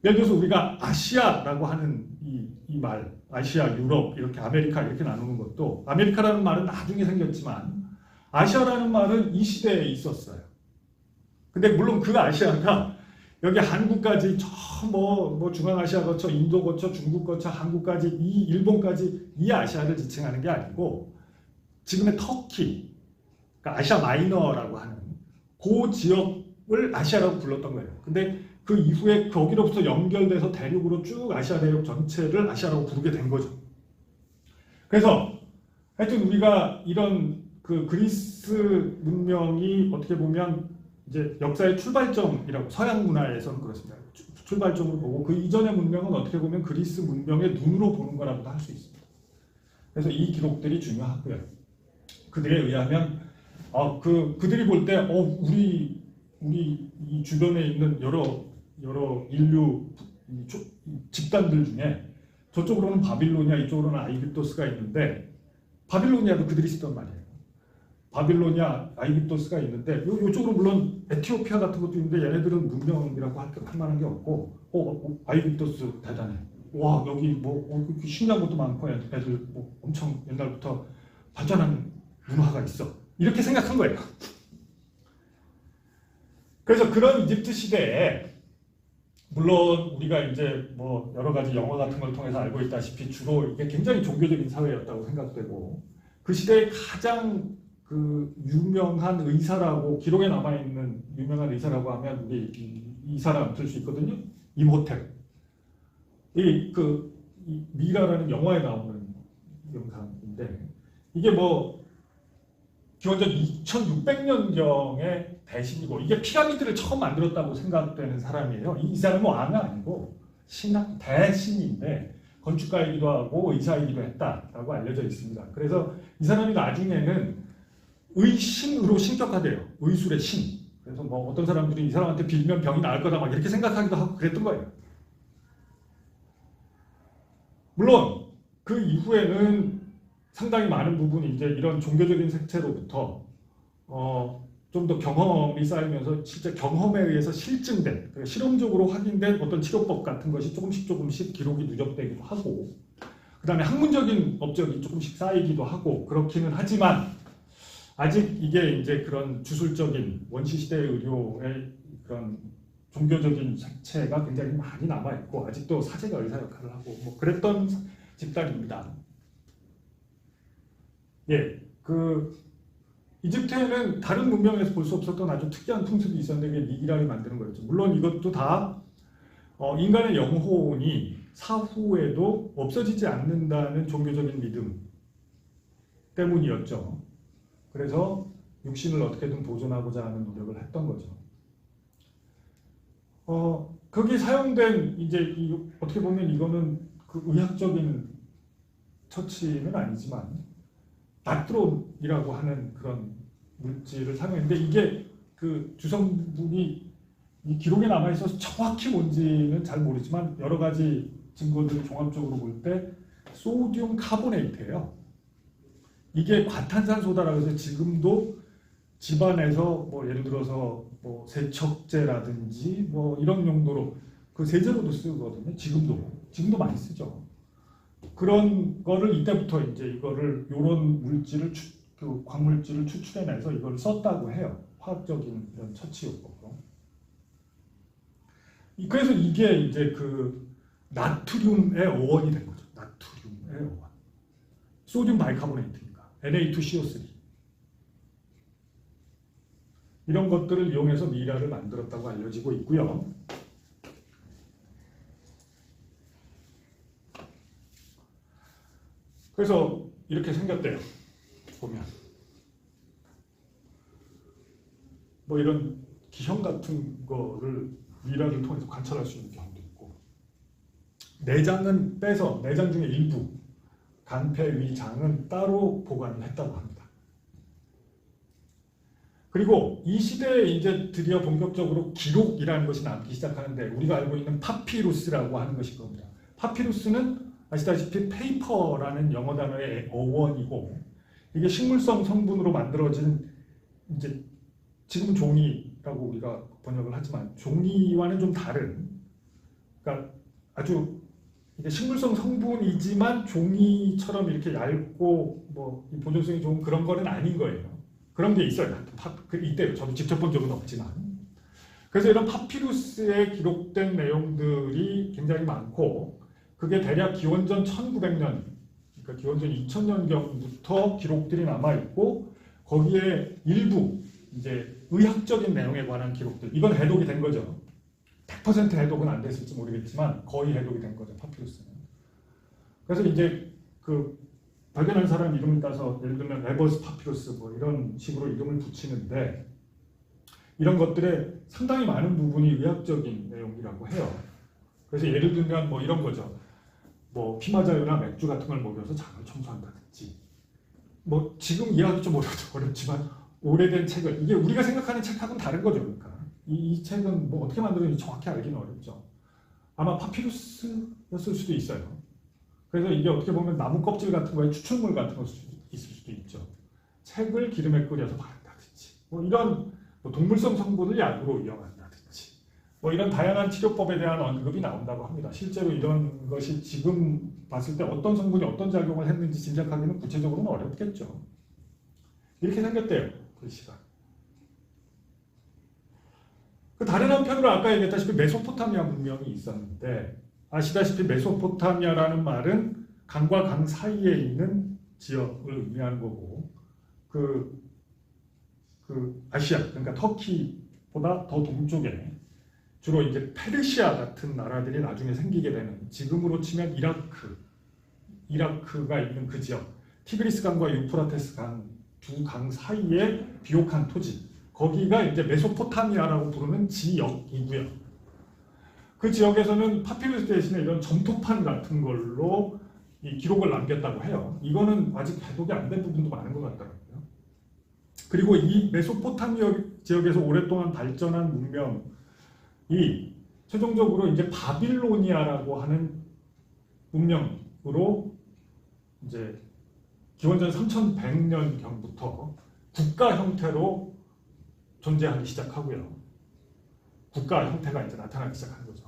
예를 들어서 우리가 아시아라고 하는 이 말, 아시아, 유럽, 이렇게 아메리카 이렇게 나누는 것도 아메리카라는 말은 나중에 생겼지만 아시아라는 말은 이 시대에 있었어요. 근데 물론 그 아시아가 여기 한국까지 저 뭐 중앙아시아 거쳐 인도 거쳐 중국 거쳐 한국까지 이 일본까지 이 아시아를 지칭하는 게 아니고 지금의 터키, 그러니까 아시아 마이너라고 하는 그 지역을 아시아라고 불렀던 거예요. 근데 그 이후에 거기로부터 연결돼서 대륙으로 쭉 아시아 대륙 전체를 아시아라고 부르게 된 거죠. 그래서 하여튼 우리가 이런 그 그리스 문명이 어떻게 보면 이제 역사의 출발점이라고 서양 문화에서는 그렇습니다. 출발점을 보고 그 이전의 문명은 어떻게 보면 그리스 문명의 눈으로 보는 거라고도 할 수 있습니다. 그래서 이 기록들이 중요하고요. 그들에 의하면 그들이 볼 때 우리 이 주변에 있는 여러 인류 집단들 중에 저쪽으로는 바빌로니아, 이쪽으로는 아이깁토스가 있는데 바빌로니아도 그들이 쓰던 말이에요. 바빌로니아, 아이깁토스가 있는데 이쪽으로 물론 에티오피아 같은 것도 있는데 얘네들은 문명이라고 할 만한 게 없고 아이깁토스 대단해. 와 여기 뭐 신기한 것도 많고 애들 뭐 엄청 옛날부터 발전한 문화가 있어. 이렇게 생각한 거예요. 그래서 그런 이집트 시대에 물론 우리가 이제 뭐 여러 가지 영화 같은 걸 통해서 알고 있다시피 주로 이게 굉장히 종교적인 사회였다고 생각되고 그 시대에 가장 그 유명한 의사라고 기록에 남아 있는 유명한 의사라고 하면 우리 이 사람 들 수 있거든요. 임호텔. 이 미라라는 영화에 나오는 영상인데 이게 뭐 기원전 2600년경의 대신이고 이게 피라미드를 처음 만들었다고 생각되는 사람이에요. 이 사람은 왕은 아니고 대신인데 건축가이기도 하고 의사이기도 했다라고 알려져 있습니다. 그래서 이 사람이 나중에는 의신으로 신격화돼요. 의술의 신. 그래서 뭐 어떤 사람들이 이 사람한테 빌면 병이 나을 거다 막 이렇게 생각하기도 하고 그랬던 거예요. 물론 그 이후에는 상당히 많은 부분이 이제 이런 종교적인 색채로부터 좀 더 경험이 쌓이면서 실제 경험에 의해서 실증된 실험적으로 확인된 어떤 치료법 같은 것이 조금씩 기록이 누적되기도 하고 그 다음에 학문적인 업적이 조금씩 쌓이기도 하고 그렇기는 하지만 아직 이게 이제 그런 주술적인 원시시대의 의료의 그런 종교적인 색채가 굉장히 많이 남아있고 아직도 사제가 의사 역할을 하고 뭐 그랬던 집단입니다. 예, 이집트에는 다른 문명에서 볼 수 없었던 아주 특이한 풍습이 있었는데 그게 니기라를 만드는 거였죠. 물론 이것도 다 인간의 영혼이 사후에도 없어지지 않는다는 종교적인 믿음 때문이었죠. 그래서 육신을 어떻게든 보존하고자 하는 노력을 했던 거죠. 거기 사용된 이제 어떻게 보면 이거는 그 의학적인 처치는 아니지만 나트론이라고 하는 그런 물질을 사용했는데 이게 그 주성분이 이 기록에 남아 있어서 정확히 뭔지는 잘 모르지만 여러 가지 증거들을 종합적으로 볼 때 소듐 카보네이트예요. 이게 과탄산소다라고 해서 지금도 집안에서 뭐 예를 들어서 뭐 세척제라든지 뭐 이런 용도로 그 세제로도 쓰거든요. 지금도 많이 쓰죠. 그런 거를 이때부터 이제 이거를 요런 물질을 그 광물질을 추출해내서 이걸 썼다고 해요. 화학적인 이런 처치 요법으로. 그래서 이게 이제 그 나트륨의 어원이 된 거죠. 나트륨의 어원. 소듐 바이카보네이트니까 Na2CO3. 이런 것들을 이용해서 미이라를 만들었다고 알려지고 있고요. 그래서 이렇게 생겼대요. 보면 뭐 이런 기형 같은 거를 미이라를 통해서 관찰할 수 있는 경우도 있고, 내장은 빼서 내장 중에 일부 간폐, 위, 장은 따로 보관을 했다고 합니다. 그리고 이 시대에 이제 드디어 본격적으로 기록이라는 것이 남기 시작하는데, 우리가 알고 있는 파피루스라고 하는 것일 겁니다. 파피루스는 아시다시피 페이퍼라는 영어 단어의 어원이고, 이게 식물성 성분으로 만들어진, 이제 지금은 종이라고 우리가 번역을 하지만 종이와는 좀 다른, 그러니까 아주 이게 식물성 성분이지만 종이처럼 이렇게 얇고 뭐 보존성이 좋은 그런 거는 아닌 거예요. 그런 게 있어요. 이때 저도 직접 본 적은 없지만. 그래서 이런 파피루스에 기록된 내용들이 굉장히 많고, 그게 대략 기원전 1900년, 그러니까 기원전 2000년경부터 기록들이 남아있고, 거기에 일부 이제 의학적인 내용에 관한 기록들, 이건 해독이 된 거죠. 100% 해독은 안 됐을지 모르겠지만 거의 해독이 된 거죠, 파피루스는. 그래서 이제 그 발견한 사람 이름을 따서 예를 들면 에버스 파피루스 뭐 이런 식으로 이름을 붙이는데, 이런 것들의 상당히 많은 부분이 의학적인 내용이라고 해요. 그래서 예를 들면 뭐 이런 거죠. 뭐 피마자유나 맥주 같은 걸 먹여서 장을 청소한다든지, 뭐 지금 이해하기 좀 어렵지만 오래된 책을, 이게 우리가 생각하는 책하고는 다른 거죠. 그러니까 이 책은 뭐 어떻게 만들었는지 정확히 알기는 어렵죠. 아마 파피루스였을 수도 있어요. 그래서 이게 어떻게 보면 나무 껍질 같은 거에 추출물 같은 거 있을 수도 있죠. 책을 기름에 끓여서 바른다든지, 뭐 이런 뭐 동물성 성분을 약으로 이용한다든지, 뭐 이런 다양한 치료법에 대한 언급이 나온다고 합니다. 실제로 이런 것이 지금 봤을 때 어떤 성분이 어떤 작용을 했는지 짐작하기는 구체적으로는 어렵겠죠. 이렇게 생겼대요, 글씨가. 그 다른 한편으로 아까 얘기했다시피 메소포타미아 문명이 있었는데, 아시다시피 메소포타미아라는 말은 강과 강 사이에 있는 지역을 의미하는 거고, 그 아시아, 그러니까 터키보다 더 동쪽에 주로 이제 페르시아 같은 나라들이 나중에 생기게 되는, 지금으로 치면 이라크가 있는 그 지역, 티그리스 강과 유프라테스 강 두 강 사이에 비옥한 토지, 거기가 이제 메소포타미아라고 부르는 지역이고요. 그 지역에서는 파피루스 대신에 이런 점토판 같은 걸로 이 기록을 남겼다고 해요. 이거는 아직 해독이 안 된 부분도 많은 것 같더라고요. 그리고 이 메소포타미아 지역에서 오랫동안 발전한 문명이 최종적으로 이제 바빌로니아라고 하는 문명으로 이제 기원전 3100년경부터 국가 형태로 존재하기 시작하고요. 국가 형태가 이제 나타나기 시작한 거죠.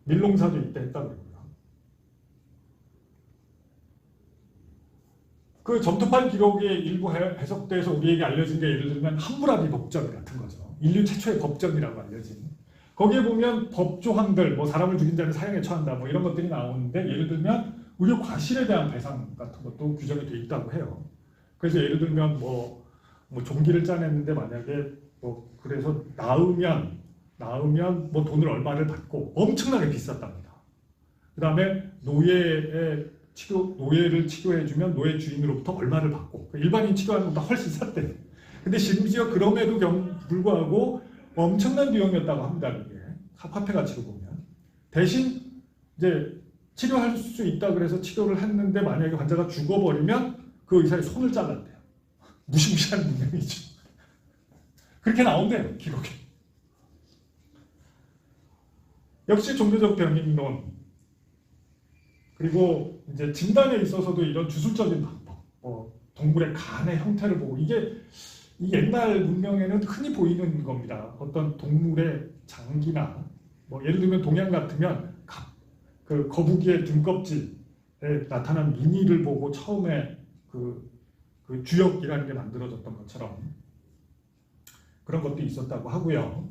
밀농사도 이때 했다고 그러고요. 그 점토판 기록의 일부 해석돼서 우리에게 알려진 게 예를 들면 함무라비 법전 같은 거죠. 인류 최초의 법전이라고 알려진. 거기에 보면 법조항들, 뭐 사람을 죽인 자는 사형에 처한다, 뭐 이런 것들이 나오는데, 예를 들면 의료 과실에 대한 배상 같은 것도 규정이 돼 있다고 해요. 그래서 예를 들면 뭐 종기를 짜냈는데 만약에 뭐 그래서 나으면 뭐 돈을 얼마를 받고 엄청나게 비쌌답니다. 그 다음에 노예를 치료해주면 노예 주인으로부터 얼마를 받고, 일반인 치료하는 것보다 훨씬 쌌대요. 근데 심지어 그럼에도 불구하고 엄청난 비용이었다고 합니다. 이게 화폐 가치로 보면. 대신 이제 치료할 수 있다 그래서 치료를 했는데 만약에 환자가 죽어버리면 그 의사의 손을 잘랐대요. 무시무시한 문명이죠. 그렇게 나온대요, 기록에. 역시 종교적 병인론, 그리고 이제 진단에 있어서도 이런 주술적인 방법, 동물의 간의 형태를 보고, 이게 이 옛날 문명에는 흔히 보이는 겁니다. 어떤 동물의 장기나 뭐 예를 들면 동양 같으면 그 거북이의 등껍질에 나타난 무늬를 보고 처음에 그 주역이라는 게 만들어졌던 것처럼 그런 것도 있었다고 하고요.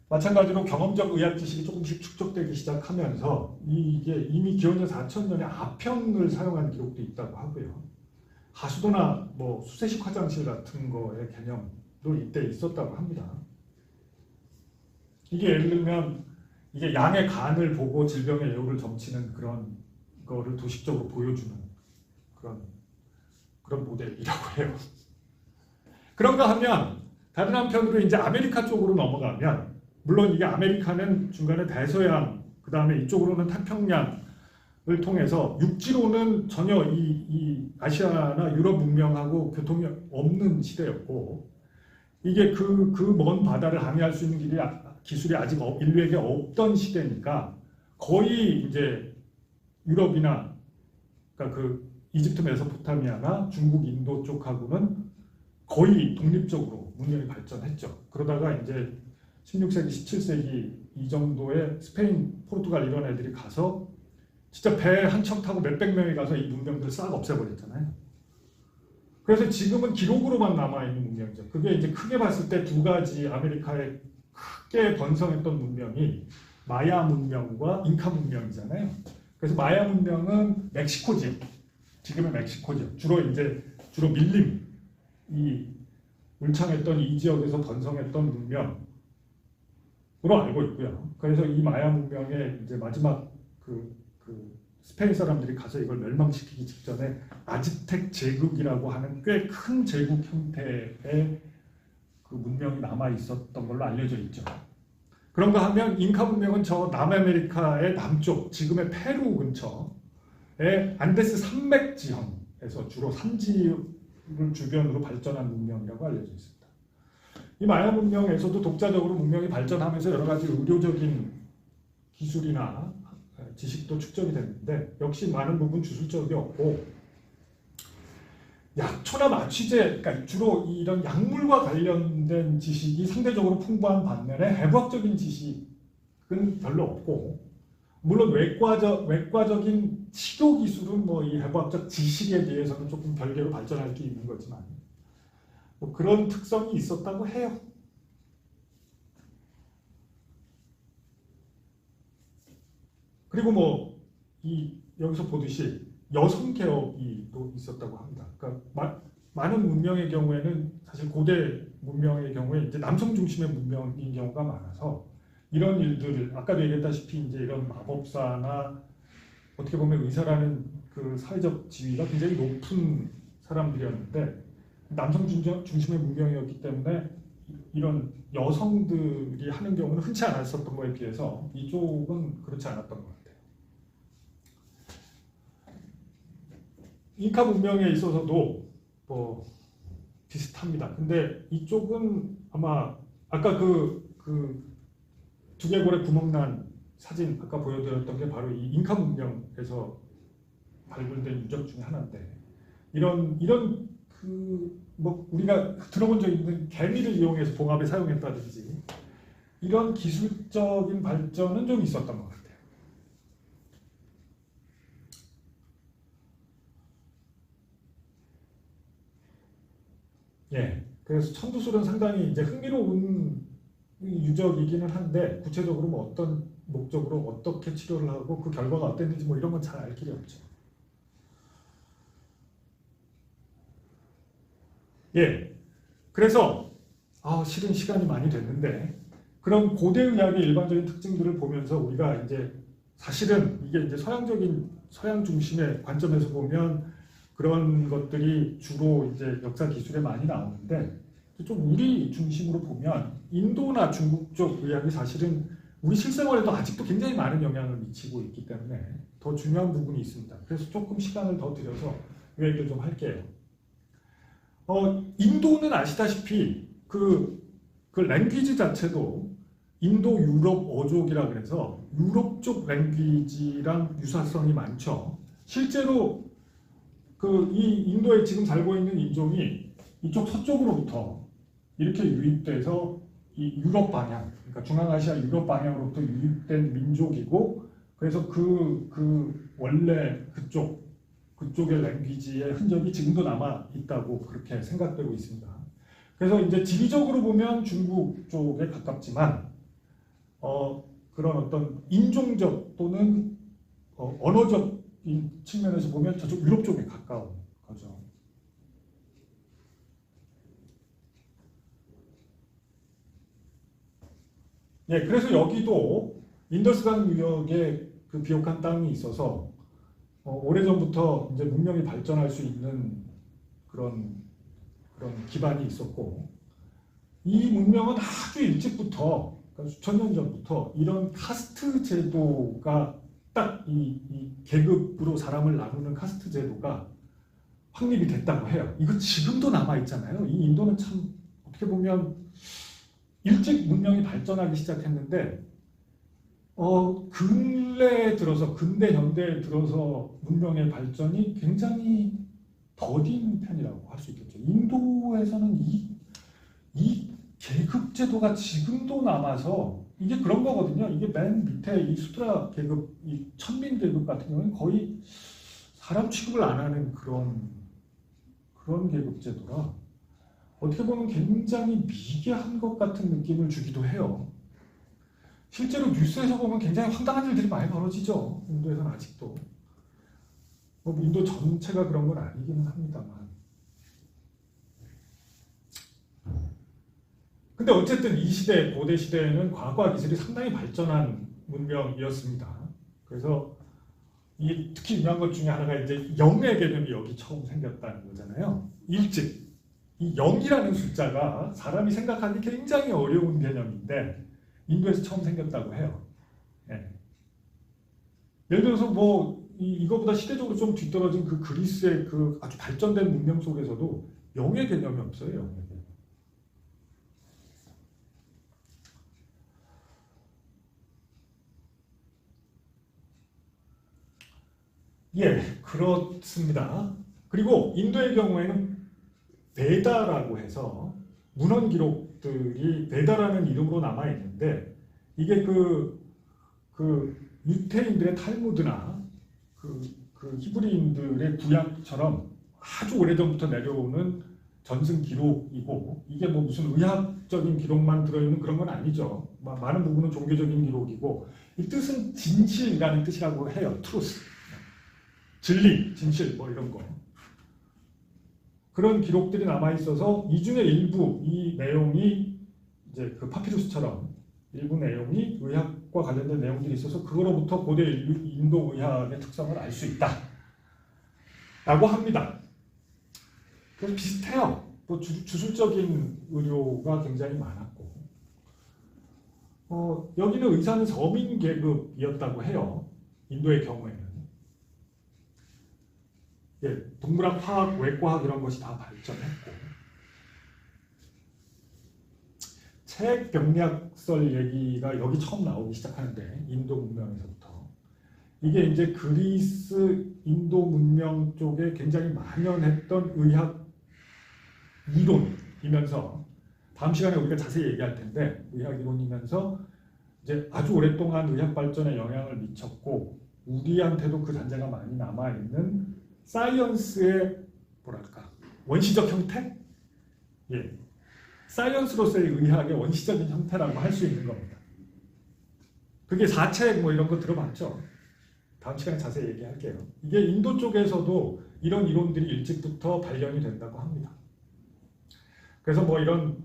마찬가지로 경험적 의학 지식이 조금씩 축적되기 시작하면서 이게 이미 기원전 4000년에 아편을 사용한 기록도 있다고 하고요. 하수도나 뭐 수세식 화장실 같은 거의 개념, 이때 있었다고 합니다. 이게 예를 들면 이게 양의 간을 보고 질병의 예후를 점치는 그런 거를 도식적으로 보여주는 그런 모델이라고 해요. 그런가 하면 다른 한편으로 이제 아메리카 쪽으로 넘어가면 물론 이게 아메리카는 중간에 대서양 그 다음에 이쪽으로는 태평양을 통해서 육지로는 전혀 이 아시아나 유럽 문명하고 교통이 없는 시대였고 이게 그 먼 바다를 항해할 수 있는 기술이 아직 인류에게 없던 시대니까 거의 이제 유럽이나 그러니까 그 이집트 메소포타미아나 중국 인도 쪽하고는 거의 독립적으로 문명이 발전했죠. 그러다가 이제 16세기, 17세기 이 정도의 스페인, 포르투갈 이런 애들이 가서 진짜 배 한 척 타고 몇백 명이 가서 이 문명들을 싹 없애버렸잖아요. 그래서 지금은 기록으로만 남아있는 문명이죠. 그게 이제 크게 봤을 때 두 가지 아메리카에 크게 번성했던 문명이 마야 문명과 잉카 문명이잖아요. 그래서 마야 문명은 멕시코 지역, 지금의 멕시코 지역, 주로 밀림, 이 울창했던 이 지역에서 번성했던 문명으로 알고 있고요. 그래서 이 마야 문명의 이제 마지막 그 스페인 사람들이 가서 이걸 멸망시키기 직전에 아즈텍 제국이라고 하는 꽤 큰 제국 형태의 그 문명이 남아 있었던 걸로 알려져 있죠. 그런가 하면 잉카 문명은 저 남아메리카의 남쪽, 지금의 페루 근처의 안데스 산맥 지형에서 주로 산지를 주변으로 발전한 문명이라고 알려져 있습니다. 이 마야 문명에서도 독자적으로 문명이 발전하면서 여러 가지 의료적인 기술이나 지식도 축적이 됐는데 역시 많은 부분 주술적이었고 약초나 마취제, 그러니까 주로 이런 약물과 관련된 지식이 상대적으로 풍부한 반면에 해부학적인 지식은 별로 없고 물론 외과적인 치료 기술은 뭐 이 해부학적 지식에 비해서는 조금 별개로 발전할 게 있는 거지만 뭐 그런 특성이 있었다고 해요. 그리고 뭐 여기서 보듯이 여성 개혁이 또 있었다고 합니다. 그러니까 많은 문명의 경우에는 사실 고대 문명의 경우에 이제 남성 중심의 문명인 경우가 많아서 이런 일들을 아까도 얘기했다시피 이제 이런 마법사나 어떻게 보면 의사라는 그 사회적 지위가 굉장히 높은 사람들이었는데 남성 중심의 문명이었기 때문에 이런 여성들이 하는 경우는 흔치 않았었던 거에 비해서 이쪽은 그렇지 않았던 것 같아요. 잉카 문명에 있어서도 뭐 비슷합니다. 근데 이쪽은 아마 아까 그 두개골에 구멍난 사진 아까 보여드렸던 게 바로 이 잉카 문명에서 발굴된 유적 중에 하나인데 이런 그 뭐 우리가 들어본 적 있는 개미를 이용해서 봉합에 사용했다든지 이런 기술적인 발전은 좀 있었던 것 같아요. 예, 그래서 천두술은 상당히 이제 흥미로운 유적이기는 한데 구체적으로 뭐 어떤 목적으로 어떻게 치료를 하고 그 결과가 어땠는지 뭐 이런 건 잘 알 길이 없죠. 예, 그래서 실은 시간이 많이 됐는데 그런 고대의학의 일반적인 특징들을 보면서 우리가 이제 사실은 이게 이제 서양 중심의 관점에서 보면 그런 것들이 주로 이제 역사 기술에 많이 나오는데 좀 우리 중심으로 보면 인도나 중국 쪽 의학이 사실은 우리 실생활에도 아직도 굉장히 많은 영향을 미치고 있기 때문에 더 중요한 부분이 있습니다. 그래서 조금 시간을 더 들여서 이 얘기를 좀 할게요. 인도는 아시다시피 그 랭귀지 자체도 인도 유럽 어족이라 그래서 유럽 쪽 랭귀지랑 유사성이 많죠. 실제로 이 인도에 지금 살고 있는 인종이 이쪽 서쪽으로부터 이렇게 유입돼서 이 유럽 방향, 그러니까 중앙아시아 유럽 방향으로부터 유입된 민족이고 그래서 원래 그쪽의 랭귀지의 흔적이 지금도 남아 있다고 그렇게 생각되고 있습니다. 그래서 이제 지리적으로 보면 중국 쪽에 가깝지만 그런 어떤 인종적 또는 언어적 측면에서 보면 저쪽 유럽 쪽에 가까운 거죠. 예, 그래서 여기도 인더스강 유역에 그 비옥한 땅이 있어서 오래전부터 이제 문명이 발전할 수 있는 그런 기반이 있었고, 이 문명은 아주 일찍부터, 그러니까 수천 년 전부터 이런 카스트 제도가 딱 이 계급으로 사람을 나누는 카스트 제도가 확립이 됐다고 해요. 이거 지금도 남아 있잖아요. 이 인도는 참 어떻게 보면 일찍 문명이 발전하기 시작했는데 근래에 들어서 근대 현대에 들어서 문명의 발전이 굉장히 더딘 편이라고 할 수 있겠죠. 인도에서는 이 계급 제도가 지금도 남아서 이게 그런 거거든요. 이게 맨 밑에 이 수드라 계급, 이 천민 계급 같은 경우는 거의 사람 취급을 안 하는 그런 계급 제도라 어떻게 보면 굉장히 미개한 것 같은 느낌을 주기도 해요. 실제로 뉴스에서 보면 굉장히 황당한 일들이 많이 벌어지죠. 인도에서는 아직도. 인도 전체가 그런 건 아니기는 합니다만. 근데 어쨌든 이 시대, 고대 시대에는 과학과 기술이 상당히 발전한 문명이었습니다. 그래서 특히 유명한 것 중에 하나가 이제 영의 개념이 여기 처음 생겼다는 거잖아요. 일찍. 이 0이라는 숫자가 사람이 생각하기 굉장히 어려운 개념인데 인도에서 처음 생겼다고 해요. 예. 예를 들어서 이거보다 시대적으로 좀 뒤떨어진 그 그리스의 그 아주 발전된 문명 속에서도 0의 개념이 없어요. 0의 개념. 예, 그렇습니다. 그리고 인도의 경우에는 베다라고 해서 문헌 기록들이 베다라는 이름으로 남아 있는데 이게 그 유태인들의 탈무드나 그 히브리인들의 구약처럼 아주 오래전부터 내려오는 전승 기록이고 이게 무슨 의학적인 기록만 들어있는 그런 건 아니죠. 많은 부분은 종교적인 기록이고 이 뜻은 진실이라는 뜻이라고 해요. 트루스. 진리, 진실 이런 거. 그런 기록들이 남아 있어서 이 중에 일부 이 내용이 이제 그 파피루스처럼 일부 내용이 의학과 관련된 내용들이 있어서 그거로부터 고대 인도 의학의 특성을 알 수 있다라고 합니다. 그래서 비슷해요. 주술적인 의료가 굉장히 많았고 여기는 의사는 서민 계급이었다고 해요. 인도의 경우에는. 예, 동물학, 화학, 외과학 이런 것이 다 발전했고 책병약설 얘기가 여기 처음 나오기 시작하는데 인도 문명에서부터 이게 이제 그리스, 인도 문명 쪽에 굉장히 만연했던 의학 이론이면서 다음 시간에 우리가 자세히 얘기할 텐데 의학 이론이면서 이제 아주 오랫동안 의학 발전에 영향을 미쳤고 우리한테도 그 잔재가 많이 남아있는 사이언스의 원시적 형태? 예. 사이언스로서의 의학의 원시적인 형태라고 할 수 있는 겁니다. 그게 사책 이런 거 들어봤죠? 다음 시간에 자세히 얘기할게요. 이게 인도 쪽에서도 이런 이론들이 일찍부터 발견이 된다고 합니다. 그래서 이런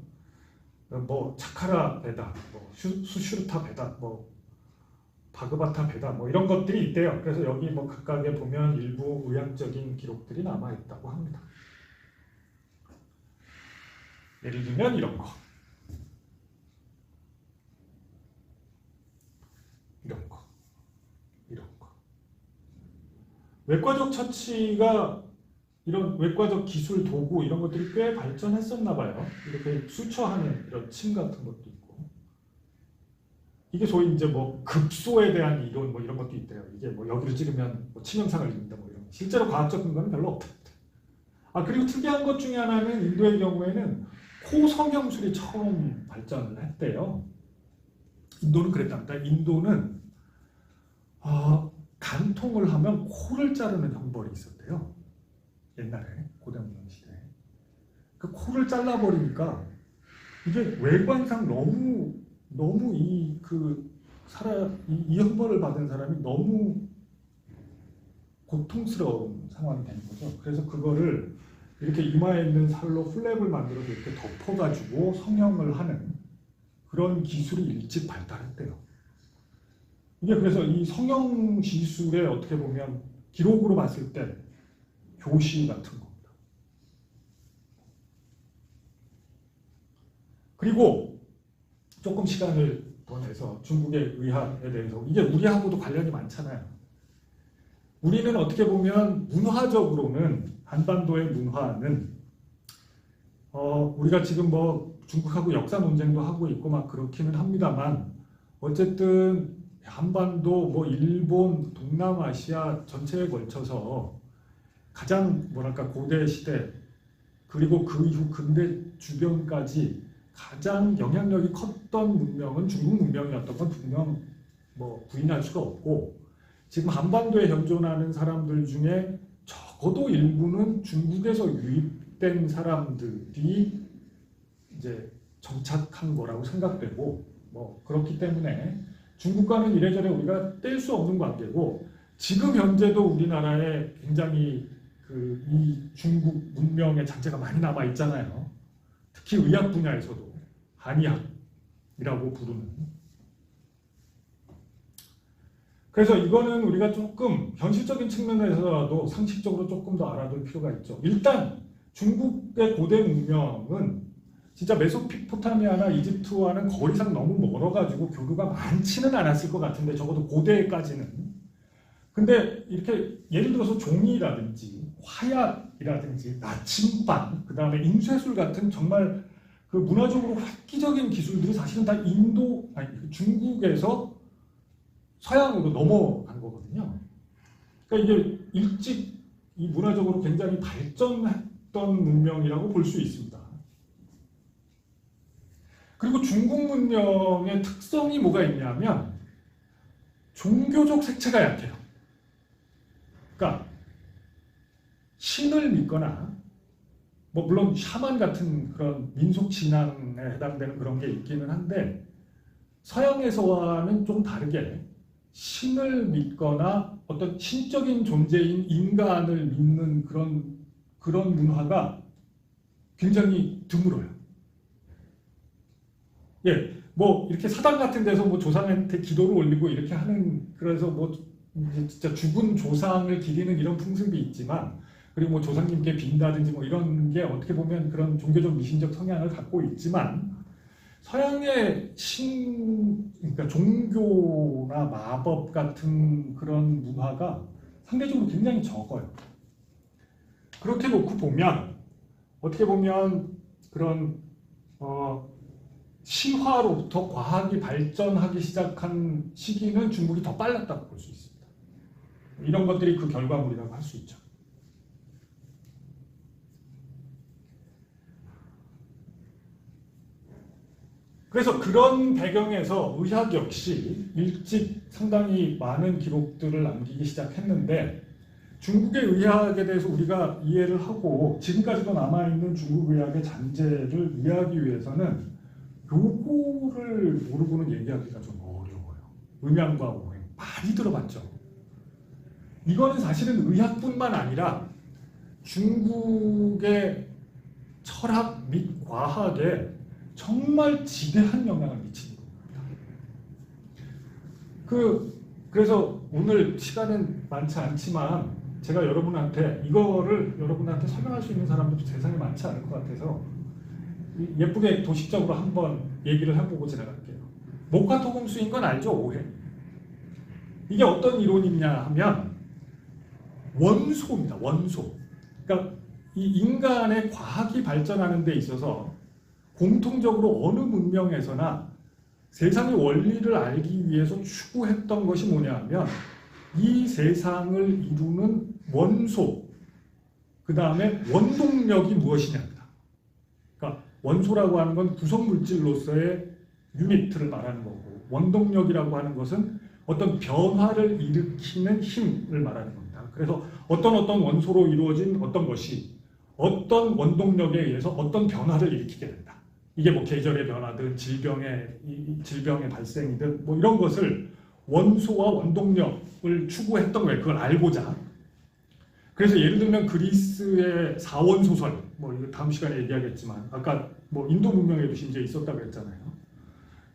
차카라 베다, 수슈르타 베다, 바그바타 베다 이런 것들이 있대요. 그래서 여기 각각에 보면 일부 의학적인 기록들이 남아 있다고 합니다. 예를 들면 이런 거. 외과적 처치가 이런 외과적 기술 도구 이런 것들이 꽤 발전했었나 봐요. 이렇게 수처하는 이런 침 같은 것도 있고. 이게 소위 이제 급소에 대한 이론 이런 것도 있대요. 이게 여기를 찍으면 치명상을 입는다 이런 거. 실제로 과학적 근거는 별로 없다. 그리고 특이한 것 중에 하나는 인도의 경우에는 코 성형술이 처음 발전을 했대요. 인도는 그랬답니다. 인도는 간통을 하면 코를 자르는 형벌이 있었대요. 옛날에 고대 문명 시대에. 그 코를 잘라버리니까 이게 외관상 너무 이 형벌을 받은 사람이 너무 고통스러운 상황이 되는 거죠. 그래서 그거를 이렇게 이마에 있는 살로 플랩을 만들어서 이렇게 덮어가지고 성형을 하는 그런 기술이 일찍 발달했대요. 이게 그래서 이 성형 기술에 어떻게 보면 기록으로 봤을 때 교시 같은 겁니다. 그리고 조금 시간을 더 내서 중국의 의학에 대해서, 이게 우리하고도 관련이 많잖아요. 우리는 어떻게 보면 문화적으로는, 한반도의 문화는 우리가 지금 뭐 중국하고 역사 논쟁도 하고 있고 막 그렇기는 합니다만, 어쨌든 한반도, 뭐 일본, 동남아시아 전체에 걸쳐서 가장 뭐랄까 고대 시대, 그리고 그 이후 근대 주변까지 가장 영향력이 컸던 문명은 중국 문명이었던 건 분명 뭐 부인할 수가 없고, 지금 한반도에 현존하는 사람들 중에 적어도 일부는 중국에서 유입된 사람들이 이제 정착한 거라고 생각되고, 뭐 그렇기 때문에 중국과는 이래저래 우리가 뗄 수 없는 관계고, 지금 현재도 우리나라에 굉장히 이 중국 문명의 잔재가 많이 남아 있잖아요. 특히 의학 분야에서도 한의학이라고 부르는. 그래서 이거는 우리가 조금 현실적인 측면에서라도 상식적으로 조금 더 알아둘 필요가 있죠. 일단 중국의 고대 문명은 진짜 메소포타미아나 이집트와는 거리상 너무 멀어가지고 교류가 많지는 않았을 것 같은데, 적어도 고대까지는. 근데 이렇게 예를 들어서 종이라든지 화약이라든지 나침반, 그 다음에 인쇄술 같은 정말 그 문화적으로 획기적인 기술들이 사실은 다 중국에서 서양으로 넘어간 거거든요. 그러니까 이게 일찍 이 문화적으로 굉장히 발전했던 문명이라고 볼 수 있습니다. 그리고 중국 문명의 특성이 뭐가 있냐면 종교적 색채가 약해요. 그러니까 신을 믿거나, 뭐 물론 샤만 같은 그런 민속 신앙에 해당되는 그런 게 있기는 한데, 서양에서와는 좀 다르게 신을 믿거나 어떤 신적인 존재인 인간을 믿는 그런 문화가 굉장히 드물어요. 예, 뭐 이렇게 사당 같은 데서 뭐 조상한테 기도를 올리고 이렇게 하는, 그래서 뭐 진짜 죽은 조상을 기리는 이런 풍습이 있지만, 그리고 뭐 조상님께 빈다든지 뭐 이런 게 어떻게 보면 그런 종교적 미신적 성향을 갖고 있지만, 서양의 그러니까 종교나 마법 같은 그런 문화가 상대적으로 굉장히 적어요. 그렇게 놓고 보면 어떻게 보면 그런 시화로부터 과학이 발전하기 시작한 시기는 중국이 더 빨랐다고 볼 수 있습니다. 이런 것들이 그 결과물이라고 할 수 있죠. 그래서 그런 배경에서 의학 역시 일찍 상당히 많은 기록들을 남기기 시작했는데, 중국의 의학에 대해서 우리가 이해를 하고 지금까지도 남아있는 중국 의학의 잔재를 이해하기 위해서는 요거를 모르고는 얘기하기가 좀 어려워요. 음양과 오행 많이 들어봤죠. 이거는 사실은 의학뿐만 아니라 중국의 철학 및 과학에 정말 지대한 영향을 미치는 겁니다. 그래서 오늘 시간은 많지 않지만 제가 이거를 여러분한테 설명할 수 있는 사람도 세상에 많지 않을 것 같아서 예쁘게 도식적으로 한번 얘기를 해보고 지나갈게요. 목화토금수인 건 알죠? 오해. 이게 어떤 이론이냐 하면 원소입니다. 원소. 그러니까 이 인간의 과학이 발전하는 데 있어서 공통적으로 어느 문명에서나 세상의 원리를 알기 위해서 추구했던 것이 뭐냐 하면 이 세상을 이루는 원소, 그 다음에 원동력이 무엇이냐입니다. 그러니까 원소라고 하는 건 구성물질로서의 유니트를 말하는 거고, 원동력이라고 하는 것은 어떤 변화를 일으키는 힘을 말하는 겁니다. 그래서 어떤 원소로 이루어진 어떤 것이 어떤 원동력에 의해서 어떤 변화를 일으키게 된다. 이게 뭐 계절의 변화든 질병의 발생이든 뭐 이런 것을 원소와 원동력을 추구했던 거예요. 그걸 알고자. 그래서 예를 들면 그리스의 사원 소설, 뭐 이거 다음 시간에 얘기하겠지만 아까 뭐 인도 문명에도 심지어 있었다고 했잖아요.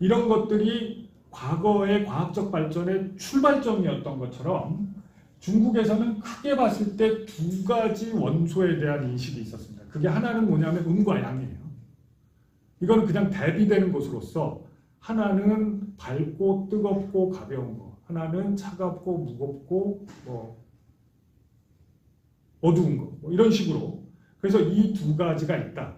이런 것들이 과거의 과학적 발전의 출발점이었던 것처럼 중국에서는 크게 봤을 때 두 가지 원소에 대한 인식이 있었습니다. 그게 하나는 뭐냐면 음과 양이에요. 이건 그냥 대비되는 것으로서 하나는 밝고 뜨겁고 가벼운 거, 하나는 차갑고 무겁고 어두운 거, 이런 식으로. 그래서 이 두 가지가 있다.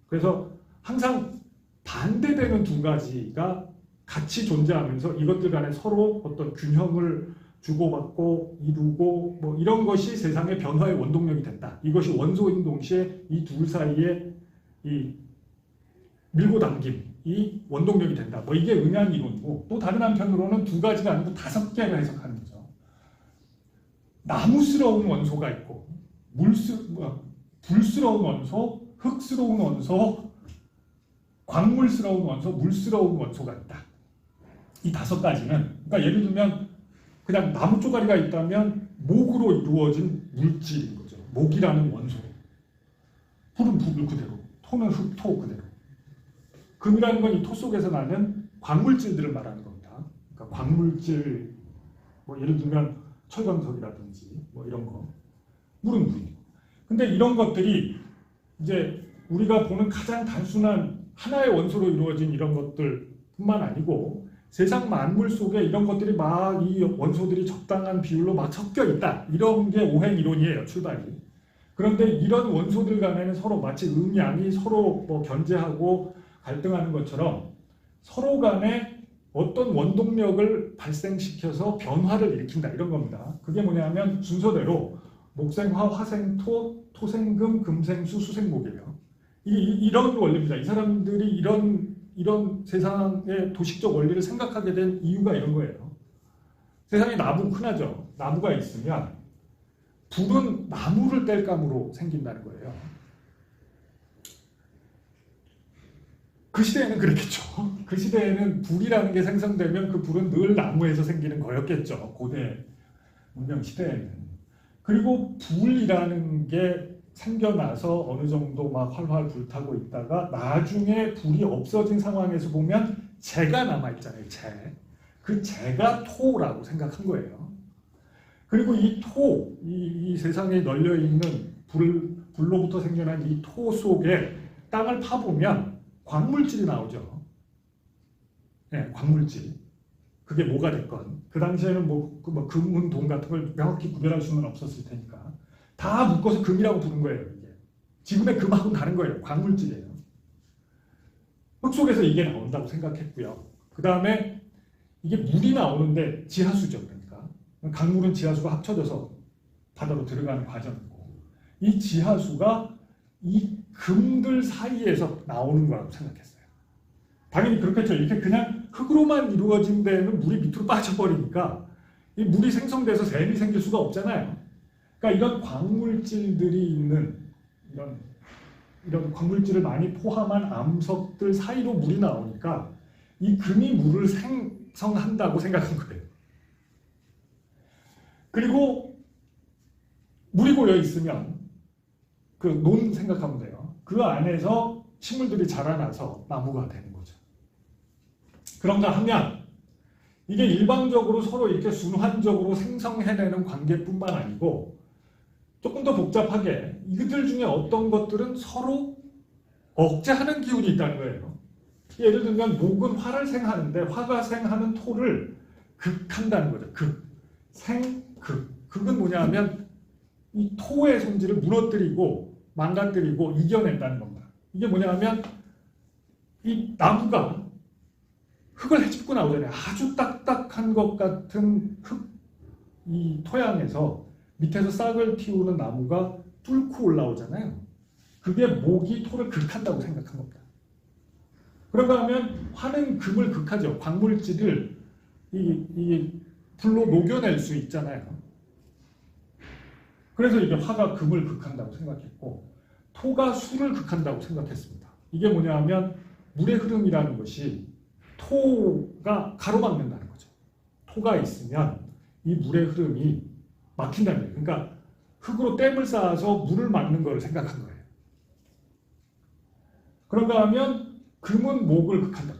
그래서 항상 반대되는 두 가지가 같이 존재하면서 이것들 간에 서로 어떤 균형을 주고받고 이루고 이런 것이 세상의 변화의 원동력이 된다. 이것이 원소인 동시에 이 둘 사이에 이 밀고 당김이 원동력이 된다. 이게 응양 이론이고, 또 다른 한편으로는 두 가지가 아니고 5개를 해석하는 거죠. 나무스러운 원소가 있고, 불스러운 원소, 흙스러운 원소, 광물스러운 원소, 물스러운 원소가 있다. 이 5가지는, 그러니까 예를 들면 그냥 나무 쪼가리가 있다면 목으로 이루어진 물질인 거죠. 목이라는 원소. 불은 불 그대로, 토는 흙, 토 그대로. 금이라는 건 이 토 속에서 나는 광물질들을 말하는 겁니다. 그러니까 광물질, 예를 들면 철광석이라든지 이런 거. 물은 물이고. 근데 이런 것들이 이제 우리가 보는 가장 단순한 하나의 원소로 이루어진 이런 것들뿐만 아니고 세상 만물 속에 이런 것들이 막 이 원소들이 적당한 비율로 막 섞여 있다. 이런 게 오행 이론이에요, 출발이. 그런데 이런 원소들 간에는 서로 마치 음양이 서로 견제하고 갈등하는 것처럼 서로 간에 어떤 원동력을 발생시켜서 변화를 일으킨다. 이런 겁니다. 그게 뭐냐면 순서대로 목생화, 화생토, 토생금, 금생수, 수생목이에요. 이런 원리입니다. 이 사람들이 이런 세상의 도식적 원리를 생각하게 된 이유가 이런 거예요. 세상에 나무 흔하죠. 나무가 있으면 불은 나무를 뗄감으로 생긴다는 거예요. 그 시대에는 그랬겠죠. 그 시대에는 불이라는 게 생성되면 그 불은 늘 나무에서 생기는 거였겠죠. 고대 문명 시대에는. 그리고 불이라는 게 생겨나서 어느 정도 막 활활 불타고 있다가 나중에 불이 없어진 상황에서 보면 재가 남아있잖아요. 재. 그 재가 토라고 생각한 거예요. 그리고 이 토, 이 세상에 널려있는 불로부터 생겨난 이 토 속에 땅을 파보면 광물질이 나오죠. 네, 광물질. 그게 뭐가 됐건. 그 당시에는 금은 돈 같은 걸 명확히 구별할 수는 없었을 테니까. 다 묶어서 금이라고 부른 거예요. 이게. 지금의 금하고는 다른 거예요. 광물질이에요. 흙 속에서 이게 나온다고 생각했고요. 그 다음에 이게 물이 나오는데 지하수죠. 그러니까. 강물은 지하수가 합쳐져서 바다로 들어가는 과정이고 이 지하수가 이 금들 사이에서 나오는 거라고 생각했어요. 당연히 그렇겠죠. 이렇게 그냥 흙으로만 이루어진 데는 물이 밑으로 빠져버리니까 이 물이 생성돼서 샘이 생길 수가 없잖아요. 그러니까 이런 광물질들이 있는 이런 광물질을 많이 포함한 암석들 사이로 물이 나오니까 이 금이 물을 생성한다고 생각한 거예요. 그리고 물이 고여 있으면 그 논 생각하면 돼요. 그 안에서 식물들이 자라나서 나무가 되는 거죠. 그런가 하면 이게 일방적으로 서로 이렇게 순환적으로 생성해내는 관계뿐만 아니고 조금 더 복잡하게 이들 중에 어떤 것들은 서로 억제하는 기운이 있다는 거예요. 예를 들면 목은 화를 생하는데 화가 생하는 토를 극한다는 거죠. 극. 생극. 극은 뭐냐 하면 이 토의 성질을 무너뜨리고 망가뜨리고 이겨낸다는 겁니다. 이게 뭐냐 하면 이 나무가 흙을 헤집고 나오잖아요. 아주 딱딱한 것 같은 이 토양에서 밑에서 싹을 틔우는 나무가 뚫고 올라오잖아요. 그게 목이 토를 극한다고 생각한 겁니다. 그런가 하면 화는 금을 극하죠. 광물질을 이 불로 녹여낼 수 있잖아요. 그래서 이게 화가 금을 극한다고 생각했고 토가 수를 극한다고 생각했습니다. 이게 뭐냐 하면 물의 흐름이라는 것이 토가 가로막는다는 거죠. 토가 있으면 이 물의 흐름이 막힌다는 거예요. 그러니까 흙으로 댐을 쌓아서 물을 막는 걸 생각한 거예요. 그런가 하면 금은 목을 극한다.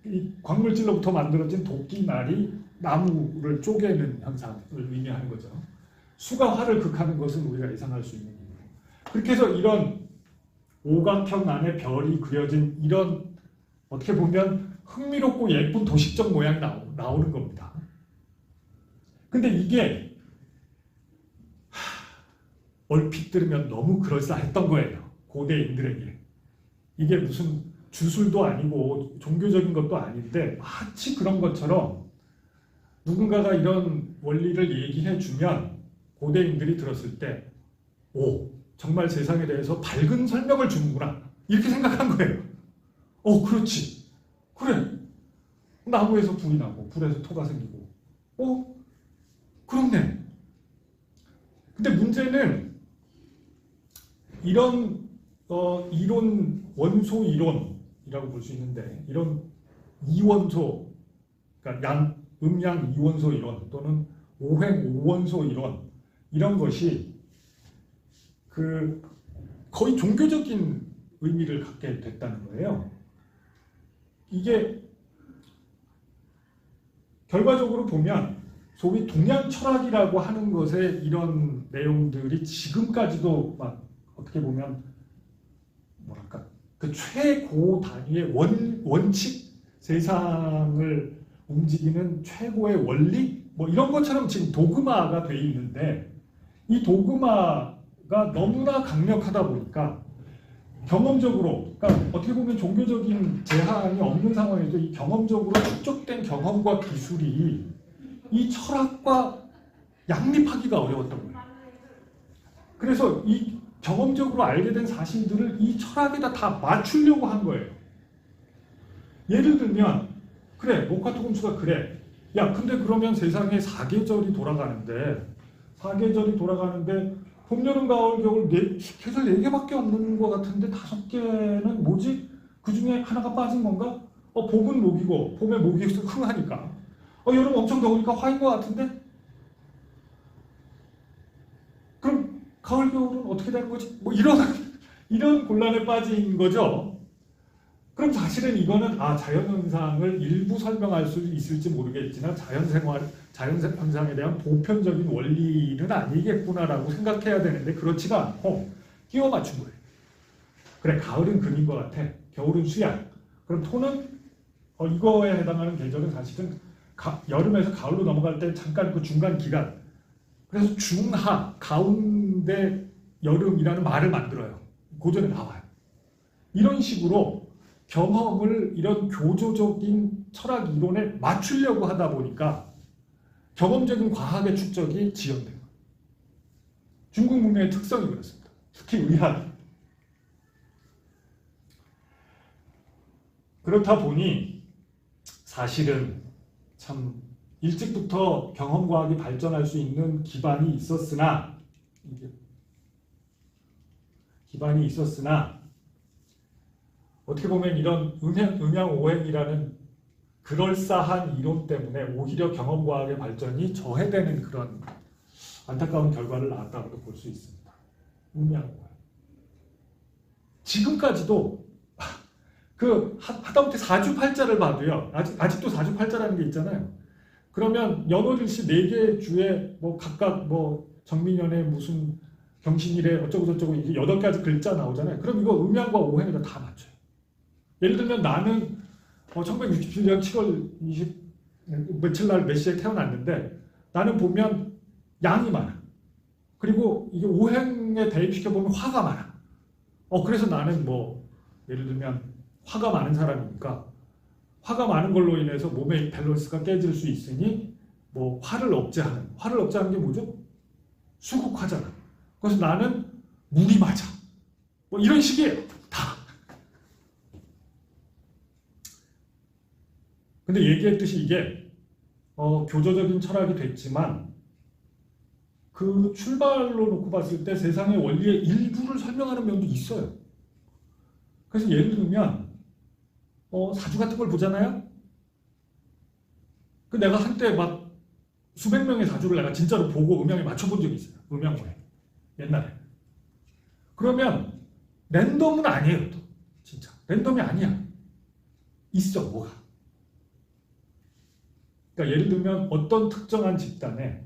이 광물질로부터 만들어진 도끼날이 나무를 쪼개는 현상을 의미하는 거죠. 수가 화를 극하는 것은 우리가 예상할 수 있는 일이고, 그렇게 해서 이런 오각형 안에 별이 그려진 이런 어떻게 보면 흥미롭고 예쁜 도식적 모양이 나오는 겁니다. 근데 이게 얼핏 들으면 너무 그럴싸했던 거예요. 고대인들에게. 이게 무슨 주술도 아니고 종교적인 것도 아닌데 마치 그런 것처럼 누군가가 이런 원리를 얘기해 주면 고대인들이 들었을 때 오, 정말 세상에 대해서 밝은 설명을 주는구나 이렇게 생각한 거예요. 그렇지. 그래. 나무에서 불이 나고 불에서 토가 생기고 그렇네. 근데 문제는 이런 이론, 원소 이론이라고 볼 수 있는데 이런 이원소, 그러니까 음양 이원소 이론 또는 오행 오원소 이론 이런 것이 거의 종교적인 의미를 갖게 됐다는 거예요. 이게 결과적으로 보면 소위 동양 철학이라고 하는 것에 이런 내용들이 지금까지도 막 어떻게 보면 뭐랄까 그 최고 단위의 원칙, 세상을 움직이는 최고의 원리 뭐 이런 것처럼 지금 도그마가 돼 있는데 이 도그마가 너무나 강력하다 보니까 경험적으로, 그러니까 어떻게 보면 종교적인 제한이 없는 상황에도 이 경험적으로 축적된 경험과 기술이 이 철학과 양립하기가 어려웠던 거예요. 그래서 이 경험적으로 알게 된 사실들을 이 철학에다 다 맞추려고 한 거예요. 예를 들면 그래, 목화토금수가 그래. 야, 근데 그러면 세상에 사계절이 돌아가는데 봄, 여름, 가을, 겨울 계절 4개밖에 없는 것 같은데 5개는 뭐지? 그 중에 하나가 빠진 건가? 봄은 목이고 봄에 목이 흥하니까 여름 엄청 더우니까 화인 것 같은데? 그럼 가을, 겨울은 어떻게 되는 거지? 뭐 이런 곤란에 빠진 거죠. 그럼 사실은 이거는 자연현상을 일부 설명할 수 있을지 모르겠지만 자연현상에 대한 보편적인 원리는 아니겠구나라고 생각해야 되는데 그렇지가 않고 끼워 맞춘 거예요. 그래, 가을은 금인 것 같아. 겨울은 수양. 그럼 토는 이거에 해당하는 계절은 사실은 여름에서 가을로 넘어갈 때 잠깐 그 중간 기간. 그래서 중하, 가운데 여름이라는 말을 만들어요. 고전에 나와요. 이런 식으로 경험을 이런 교조적인 철학 이론에 맞추려고 하다 보니까 경험적인 과학의 축적이 지연된 거예요. 중국 문명의 특성이 그렇습니다. 특히 의학. 그렇다 보니 사실은 참 일찍부터 경험과학이 발전할 수 있는 기반이 있었으나 어떻게 보면 이런 음양오행이라는 그럴싸한 이론 때문에 오히려 경험과학의 발전이 저해되는 그런 안타까운 결과를 낳았다고도 볼 수 있습니다. 음양오행. 지금까지도 하다못해 사주팔자를 봐도요. 아직도 사주팔자라는 게 있잖아요. 그러면 연월일시 4개 주에 각각 정민년에 무슨 경신일에 어쩌고저쩌고 이게 8가지 글자 나오잖아요. 그럼 이거 음양과 오행에다 다 맞춰요. 예를 들면 나는 1967년 7월 20 며칠 날 몇 시에 태어났는데 나는 보면 양이 많아. 그리고 이게 오행에 대입시켜보면 화가 많아. 그래서 나는 예를 들면 화가 많은 사람이니까 화가 많은 걸로 인해서 몸의 밸런스가 깨질 수 있으니 화를 억제하는 게 뭐죠? 수국화잖아. 그래서 나는 물이 맞아. 이런 식이에요. 다. 근데 얘기했듯이 이게 교조적인 철학이 됐지만 그 출발로 놓고 봤을 때 세상의 원리의 일부를 설명하는 면도 있어요. 그래서 예를 들면 사주 같은 걸 보잖아요. 내가 한때 수백 명의 사주를 내가 진짜로 보고 음양에 맞춰본 적이 있어요. 음양오행. 옛날에. 그러면 랜덤은 아니에요. 또. 진짜. 랜덤이 아니야. 있어, 뭐가. 그러니까 예를 들면 어떤 특정한 집단에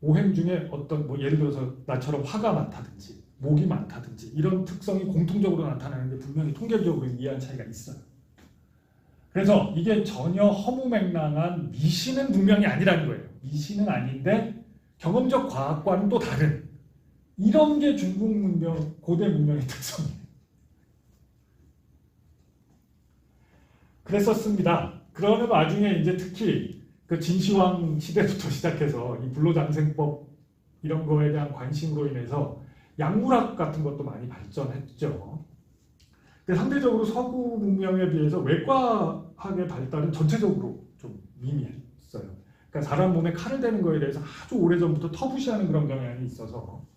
오행 중에 어떤 뭐 예를 들어서 나처럼 화가 많다든지 목이 많다든지 이런 특성이 공통적으로 나타나는 게 분명히 통계적으로 이해한 차이가 있어요. 그래서 이게 전혀 허무맹랑한 미신은 분명히 아니라는 거예요. 미신은 아닌데 경험적 과학과는 또 다른 이런 게 중국 문명, 고대 문명의 특성이에요. 그랬었습니다. 그러는 와중에 이제 특히 그 진시황 시대부터 시작해서 이 불로장생법 이런 거에 대한 관심으로 인해서 약물학 같은 것도 많이 발전했죠. 근데 상대적으로 서구 문명에 비해서 외과학의 발달은 전체적으로 좀 미미했어요. 그러니까 사람 몸에 칼을 대는 거에 대해서 아주 오래전부터 터부시하는 그런 경향이 있어서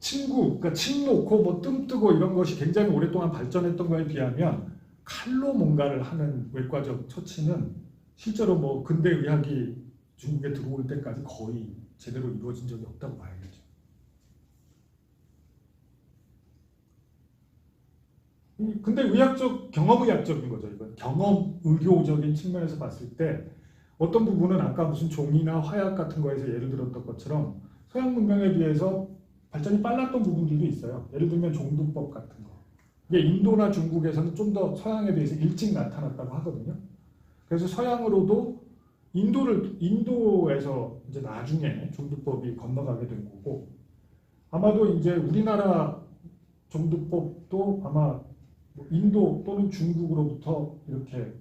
침구, 그러니까 침 놓고 뭐 뜸 뜨고 이런 것이 굉장히 오랫동안 발전했던 거에 비하면 칼로 뭔가를 하는 외과적 처치는 실제로 뭐 근대 의학이 중국에 들어올 때까지 거의 제대로 이루어진 적이 없다고 봐야겠죠. 근데 의학적, 경험의학적인 거죠. 이건 경험 의료적인 측면에서 봤을 때 어떤 부분은 아까 무슨 종이나 화약 같은 거에서 예를 들었던 것처럼 서양 문명에 비해서 발전이 빨랐던 부분들도 있어요. 예를 들면 종두법 같은 거. 이게 인도나 중국에서는 좀 더 서양에 비해서 일찍 나타났다고 하거든요. 그래서 서양으로도 인도에서 이제 나중에 종두법이 건너가게 된 거고 아마도 이제 우리나라 종두법도 아마 인도 또는 중국으로부터 이렇게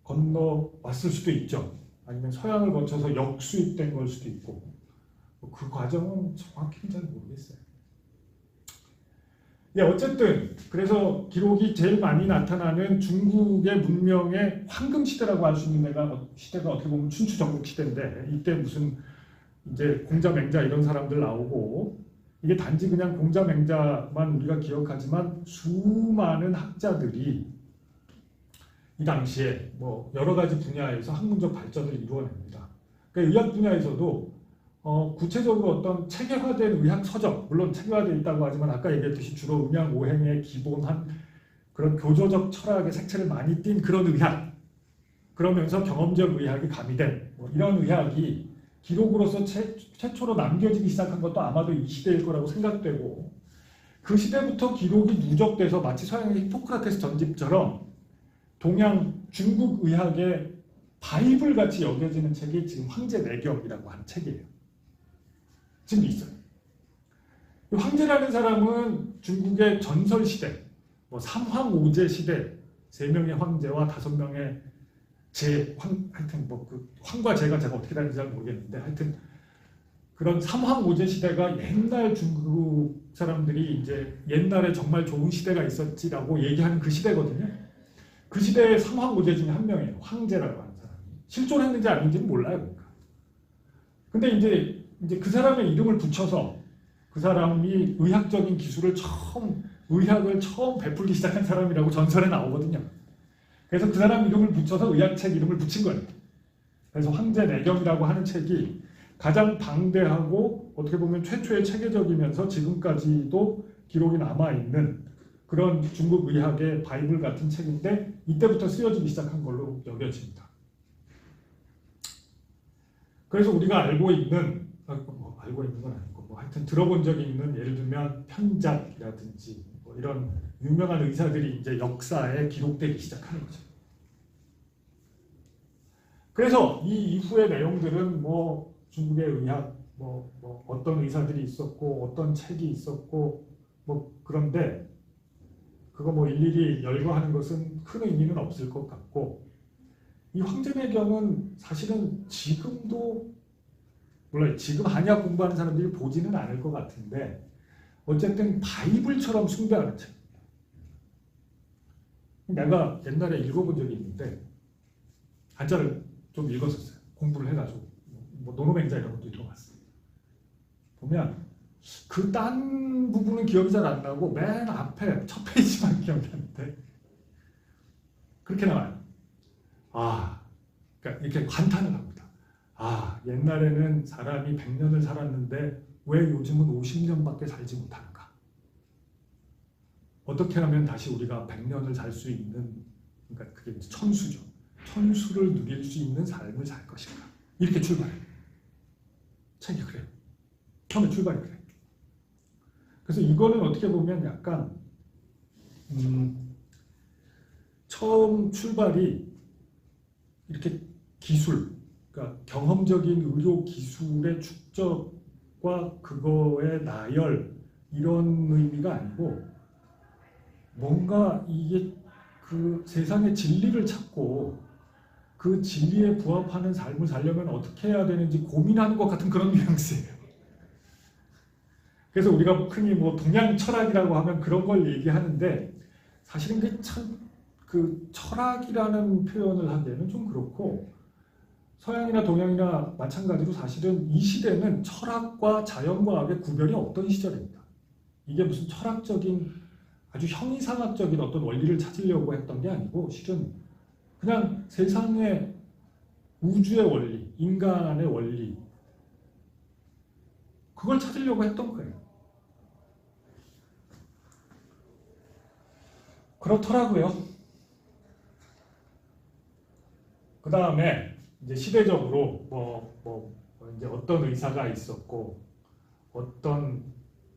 건너왔을 수도 있죠. 아니면 서양을 거쳐서 역수입된 걸 수도 있고 그 과정은 정확히 잘 모르겠어요. 예, 어쨌든 그래서 기록이 제일 많이 나타나는 중국의 문명의 황금 시대라고 할 수 있는 시대가 어떻게 보면 춘추 전국 시대인데 이때 무슨 이제 공자 맹자 이런 사람들 나오고 이게 단지 그냥 공자 맹자만 우리가 기억하지만 수많은 학자들이 이 당시에 뭐 여러 가지 분야에서 학문적 발전을 이루어냅니다. 그러니까 의학 분야에서도 구체적으로 어떤 체계화된 의학 서적, 물론 체계화되어 있다고 하지만 아까 얘기했듯이 주로 음양 오행에 기본한 그런 교조적 철학의 색채를 많이 띤 그런 의학, 그러면서 경험적 의학이 가미된 뭐 이런 의학이 기록으로서 최초로 남겨지기 시작한 것도 아마도 이 시대일 거라고 생각되고 그 시대부터 기록이 누적돼서 마치 서양의 히포크라테스 전집처럼 동양 중국 의학의 바이블 같이 여겨지는 책이 지금 황제내경이라고 하는 책이에요. 지금 있어요. 황제라는 사람은 중국의 전설 시대, 뭐 삼황오제 시대, 3명의 황제와 5명의 하여튼 뭐 그 황과 제가 어떻게 다른지 잘 모르겠는데 하여튼 그런 삼황오제 시대가 옛날 중국 사람들이 이제 옛날에 정말 좋은 시대가 있었지라고 얘기하는 그 시대거든요. 그 시대의 삼황오제 중에 한 명이에요. 황제라고 하는 사람이. 실존했는지 아닌지는 몰라요. 그러니까. 근데 이제 그 사람의 이름을 붙여서 그 사람이 의학적인 기술을 의학을 처음 베풀기 시작한 사람이라고 전설에 나오거든요. 그래서 그 사람 이름을 붙여서 의학책 이름을 붙인 거예요. 그래서 황제내경이라고 하는 책이 가장 방대하고 어떻게 보면 최초의 체계적이면서 지금까지도 기록이 남아있는 그런 중국 의학의 바이블 같은 책인데 이때부터 쓰여지기 시작한 걸로 여겨집니다. 그래서 우리가 알고 있는 건 아니고 뭐 하여튼 들어본 적이 있는 예를 들면 편작이라든지 뭐 이런 유명한 의사들이 이제 역사에 기록되기 시작하는 거죠. 그래서 이 이후의 내용들은 뭐 중국의 의학 뭐 어떤 의사들이 있었고 어떤 책이 있었고 뭐 그런데 그거 뭐 일일이 열거하는 것은 큰 의미는 없을 것 같고 이 황제내경은 사실은 지금도 물론 지금 한의학 공부하는 사람들이 보지는 않을 것 같은데 어쨌든 바이블처럼 숭배하는 책. 내가 옛날에 읽어본 적이 있는데 한자를 좀 읽었었어요. 공부를 해가지고 뭐 노노맹자 이런 것도 읽어봤어요. 보면 그 딴 부분은 기억이 잘 안 나고 맨 앞에 첫 페이지만 기억이 나는데 그렇게 나와요. 그러니까 이렇게 관탄을 합니다. 옛날에는 사람이 100년을 살았는데 왜 요즘은 50년밖에 살지 못하는가? 어떻게 하면 다시 우리가 100년을 살 수 있는, 그러니까 그게 천수죠. 천수를 누릴 수 있는 삶을 살 것인가. 이렇게 출발해요. 책이 그래요. 처음에 출발이 그래요. 그래서 이거는 어떻게 보면 약간 처음 출발이 이렇게 기술, 그러니까 경험적인 의료 기술의 축적과 그거의 나열 이런 의미가 아니고 뭔가 이게 그 세상의 진리를 찾고 그 진리에 부합하는 삶을 살려면 어떻게 해야 되는지 고민하는 것 같은 그런 뉘앙스예요. 그래서 우리가 흔히 뭐 동양 철학이라고 하면 그런 걸 얘기하는데 사실은 그게 참 그 철학이라는 표현을 하기에는 좀 그렇고 서양이나 동양이나 마찬가지로 사실은 이 시대는 철학과 자연과학의 구별이 없던 시절입니다. 이게 무슨 철학적인 아주 형이상학적인 어떤 원리를 찾으려고 했던 게 아니고 실은 그냥 세상의 우주의 원리, 인간의 원리 그걸 찾으려고 했던 거예요. 그렇더라고요. 그 다음에 이제 시대적으로 이제 어떤 의사가 있었고 어떤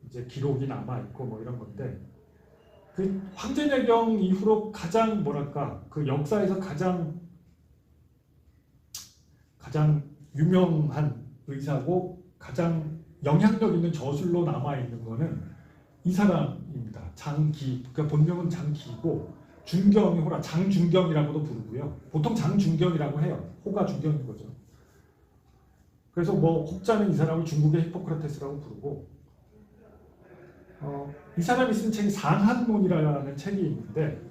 이제 기록이 남아 있고 뭐 이런 건데 그 황제내경 이후로 가장 뭐랄까 그 역사에서 가장 유명한 의사고 가장 영향력 있는 저술로 남아 있는 거는 이 사람입니다. 장기, 그러니까 본명은 장기고 준경이 호라 장준경이라고도 부르고요. 보통 장준경이라고 해요. 호가 준경인 거죠. 그래서 뭐 혹자는 이 사람을 중국의 히포크라테스라고 부르고 이 사람이 쓴 책이 상한론이라는 책이 있는데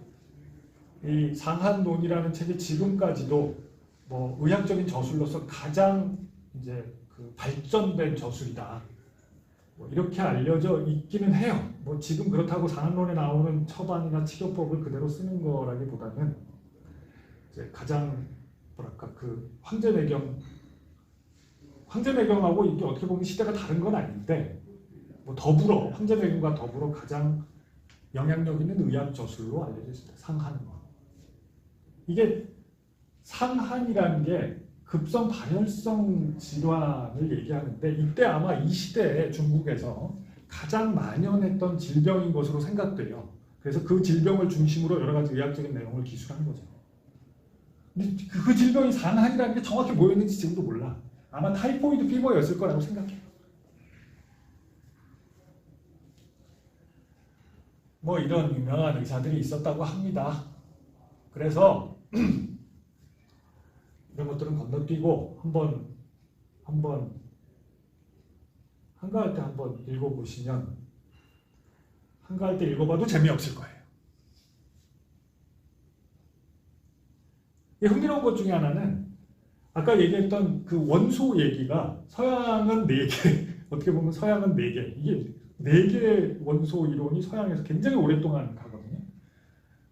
이 상한론이라는 책이 지금까지도 뭐 의학적인 저술로서 가장 이제 그 발전된 저술이다. 뭐 이렇게 알려져 있기는 해요. 뭐 지금 그렇다고 상한론에 나오는 처방이나 치료법을 그대로 쓰는 거라기보다는 이제 가장 뭐랄까 그 황제내경하고 이게 어떻게 보면 시대가 다른 건 아닌데 뭐 더불어 황제내경과 더불어 가장 영향력 있는 의학 저술로 알려져 있습니다. 상한론. 이게 상한이라는 게 급성 발열성 질환을 얘기하는데 이때 아마 이 시대에 중국에서 가장 만연했던 질병인 것으로 생각돼요. 그래서 그 질병을 중심으로 여러 가지 의학적인 내용을 기술한 거죠. 근데 그 질병이 상한이라는 게 정확히 뭐였는지 지금도 몰라. 아마 타이포이드 피버였을 거라고 생각해요. 뭐 이런 유명한 의사들이 있었다고 합니다. 그래서 이런 것들은 건너뛰고 한번 한가할 때 한번 읽어보시면 한가할 때 읽어봐도 재미없을 거예요. 흥미로운 것 중에 하나는 아까 얘기했던 그 원소 얘기가 서양은 4개, 어떻게 보면 서양은 4개, 이게 4개의 원소 이론이 서양에서 굉장히 오랫동안 가거든요.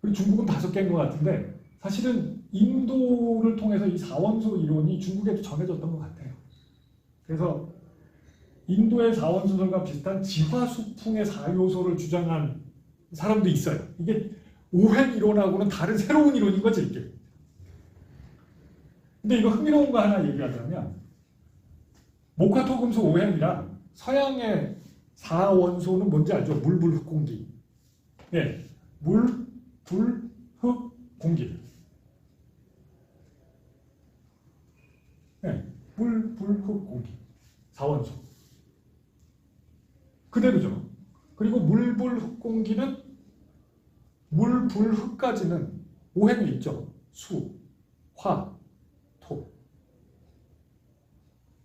그리고 중국은 5개인 것 같은데 사실은 인도를 통해서 이 4원소 이론이 중국에도 전해졌던 것 같아요. 그래서 인도의 4원소설과 비슷한 지화수풍의 4요소를 주장한 사람도 있어요. 이게 오행 이론하고는 다른 새로운 이론인 거죠, 이게. 근데 이거 흥미로운 거 하나 얘기하자면 목화토금수 오행이랑 서양의 4원소는 뭔지 알죠? 물, 불, 흙, 공기. 네, 물, 불, 흙, 공기. 네, 물, 불, 흙, 공기. 4원소. 그대로죠. 그리고 물, 불, 흙, 공기는 물, 불, 흙까지는 오행이 있죠. 수, 화, 토.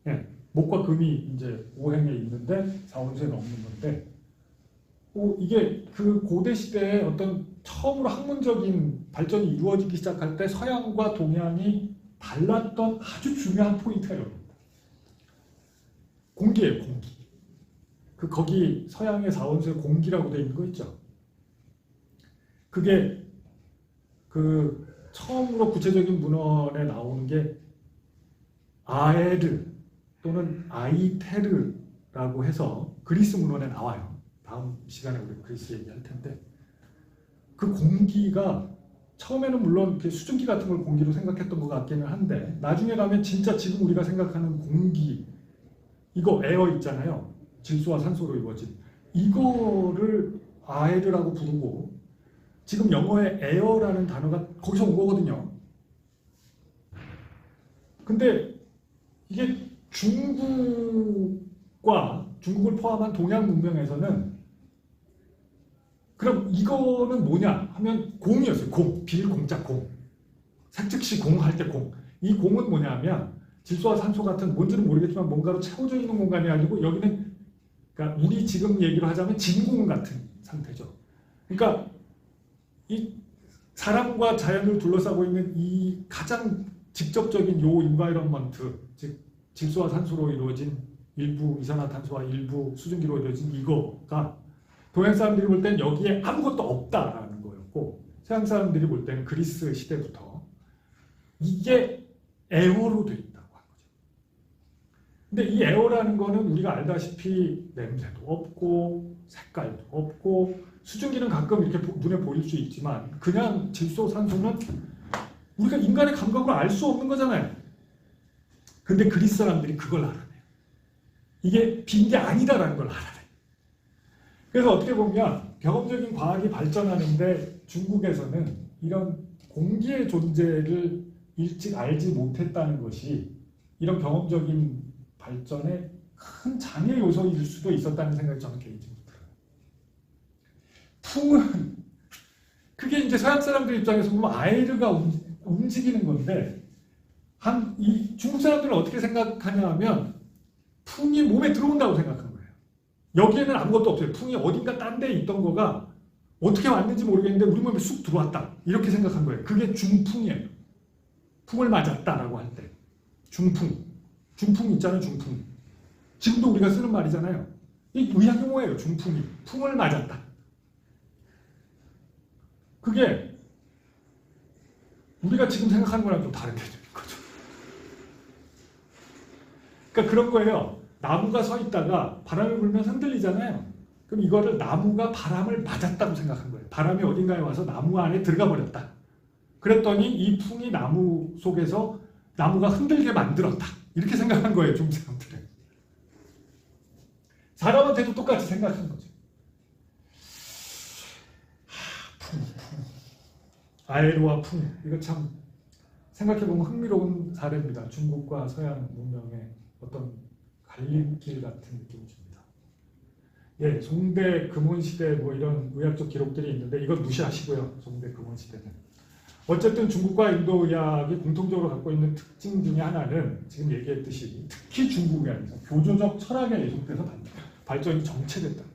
네, 목과 금이 이제 오행에 있는데 4원소에는 없는 건데 이게 그 고대 시대에 어떤 처음으로 학문적인 발전이 이루어지기 시작할 때 서양과 동양이 달랐던 아주 중요한 포인트가 여기입니다. 공기예요, 공기. 거기 서양의 4원소에 공기라고 되어 있는 거 있죠. 그게 그 처음으로 구체적인 문헌에 나오는 게 아에르 또는 아이테르라고 해서 그리스 문헌에 나와요. 다음 시간에 우리 그리스 얘기할 텐데 그 공기가 처음에는 물론 이렇게 수증기 같은 걸 공기로 생각했던 것 같기는 한데 나중에 가면 진짜 지금 우리가 생각하는 공기 이거 에어 있잖아요. 질소와 산소로 이루어진 이거를 아에르라고 부르고 지금 영어의 에어라는 단어가 거기서 온 거거든요. 근데 이게 중국을 포함한 동양 문명에서는 그럼 이거는 뭐냐 하면 공이었어요. 공, 빌공자 공. 색즉시 공 할 때 공. 이 공은 뭐냐 하면 질소와 산소 같은 뭔지는 모르겠지만 뭔가로 채워져 있는 공간이 아니고 여기는 그러니까 우리 지금 얘기로 하자면 진공 같은 상태죠. 그러니까 이 사람과 자연을 둘러싸고 있는 이 가장 직접적인 요 인바이런먼트, 즉 질소와 산소로 이루어진 일부 이산화탄소와 일부 수증기로 이루어진 이거가 동양 사람들이 볼 땐 여기에 아무것도 없다라는 거였고 서양 사람들이 볼 때는 그리스 시대부터 이게 에어로 돼 있다고 한 거죠. 근데 이 에어라는 거는 우리가 알다시피 냄새도 없고 색깔도 없고 수증기는 가끔 이렇게 눈에 보일 수 있지만 그냥 질소, 산소는 우리가 인간의 감각으로 알 수 없는 거잖아요. 근데 그리스 사람들이 그걸 알아내요. 이게 빈 게 아니다라는 걸 알아내요. 그래서 어떻게 보면 경험적인 과학이 발전하는데 중국에서는 이런 공기의 존재를 일찍 알지 못했다는 것이 이런 경험적인 발전의 큰 장애 요소일 수도 있었다는 생각이 저는 개인적으로 들어요. 풍은 그게 이제 서양 사람들 입장에서 보면 아에르가 움직이는 건데 이 중국 사람들은 어떻게 생각하냐 하면 풍이 몸에 들어온다고 생각한 거예요. 여기에는 아무것도 없어요. 풍이 어딘가 딴 데 있던 거가 어떻게 왔는지 모르겠는데 우리 몸에 쑥 들어왔다. 이렇게 생각한 거예요. 그게 중풍이에요. 풍을 맞았다라고 할 때. 중풍. 중풍 있잖아요. 중풍. 지금도 우리가 쓰는 말이잖아요. 이 의학 용어예요. 중풍이. 풍을 맞았다. 그게 우리가 지금 생각하는 거랑 좀 다른 개념인 거죠. 그러니까 그런 거예요. 나무가 서 있다가 바람이 불면 흔들리잖아요. 그럼 이거를 나무가 바람을 맞았다고 생각한 거예요. 바람이 어딘가에 와서 나무 안에 들어가 버렸다. 그랬더니 이 풍이 나무 속에서 나무가 흔들게 만들었다. 이렇게 생각한 거예요. 중국 사람들은. 사람한테도 똑같이 생각한 거죠. 풍. 아에르와 풍. 이거 참 생각해보면 흥미로운 사례입니다. 중국과 서양 문명의 어떤 갈림길 같은 느낌이 줍니다. 예, 송대 금원시대 뭐 이런 의학적 기록들이 있는데 이건 무시하시고요. 송대 금원시대는. 어쨌든 중국과 인도 의학이 공통적으로 갖고 있는 특징 중에 하나는 지금 얘기했듯이 특히 중국 의학에서 교조적 철학에 예속돼서 발전이 정체됐다는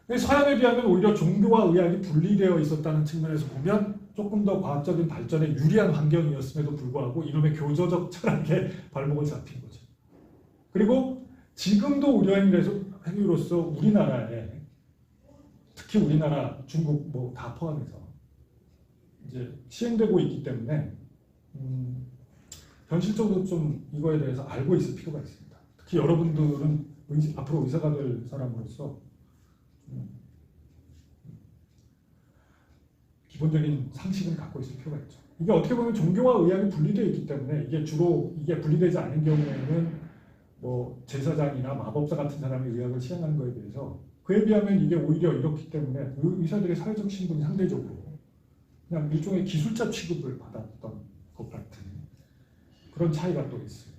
거예요. 서양에 비하면 오히려 종교와 의학이 분리되어 있었다는 측면에서 보면 조금 더 과학적인 발전에 유리한 환경이었음에도 불구하고 이놈의 교조적 철학에 발목을 잡힌 거죠. 그리고 지금도 우려행위로서 우리나라에 특히 우리나라, 중국 뭐 다 포함해서 이제 시행되고 있기 때문에 현실적으로 좀 이거에 대해서 알고 있을 필요가 있습니다. 특히 여러분들은 앞으로 의사가 될 사람으로서 기본적인 상식은 갖고 있을 필요가 있죠. 이게 어떻게 보면 종교와 의학이 분리되어 있기 때문에 이게 주로 분리되지 않은 경우에는 뭐 제사장이나 마법사 같은 사람이 의학을 시행하는 거에 대해서 그에 비하면 이게 오히려 이렇기 때문에 의사들의 사회적 신분이 상대적으로 그냥 일종의 기술자 취급을 받았던 것 같은 그런 차이가 또 있습니다.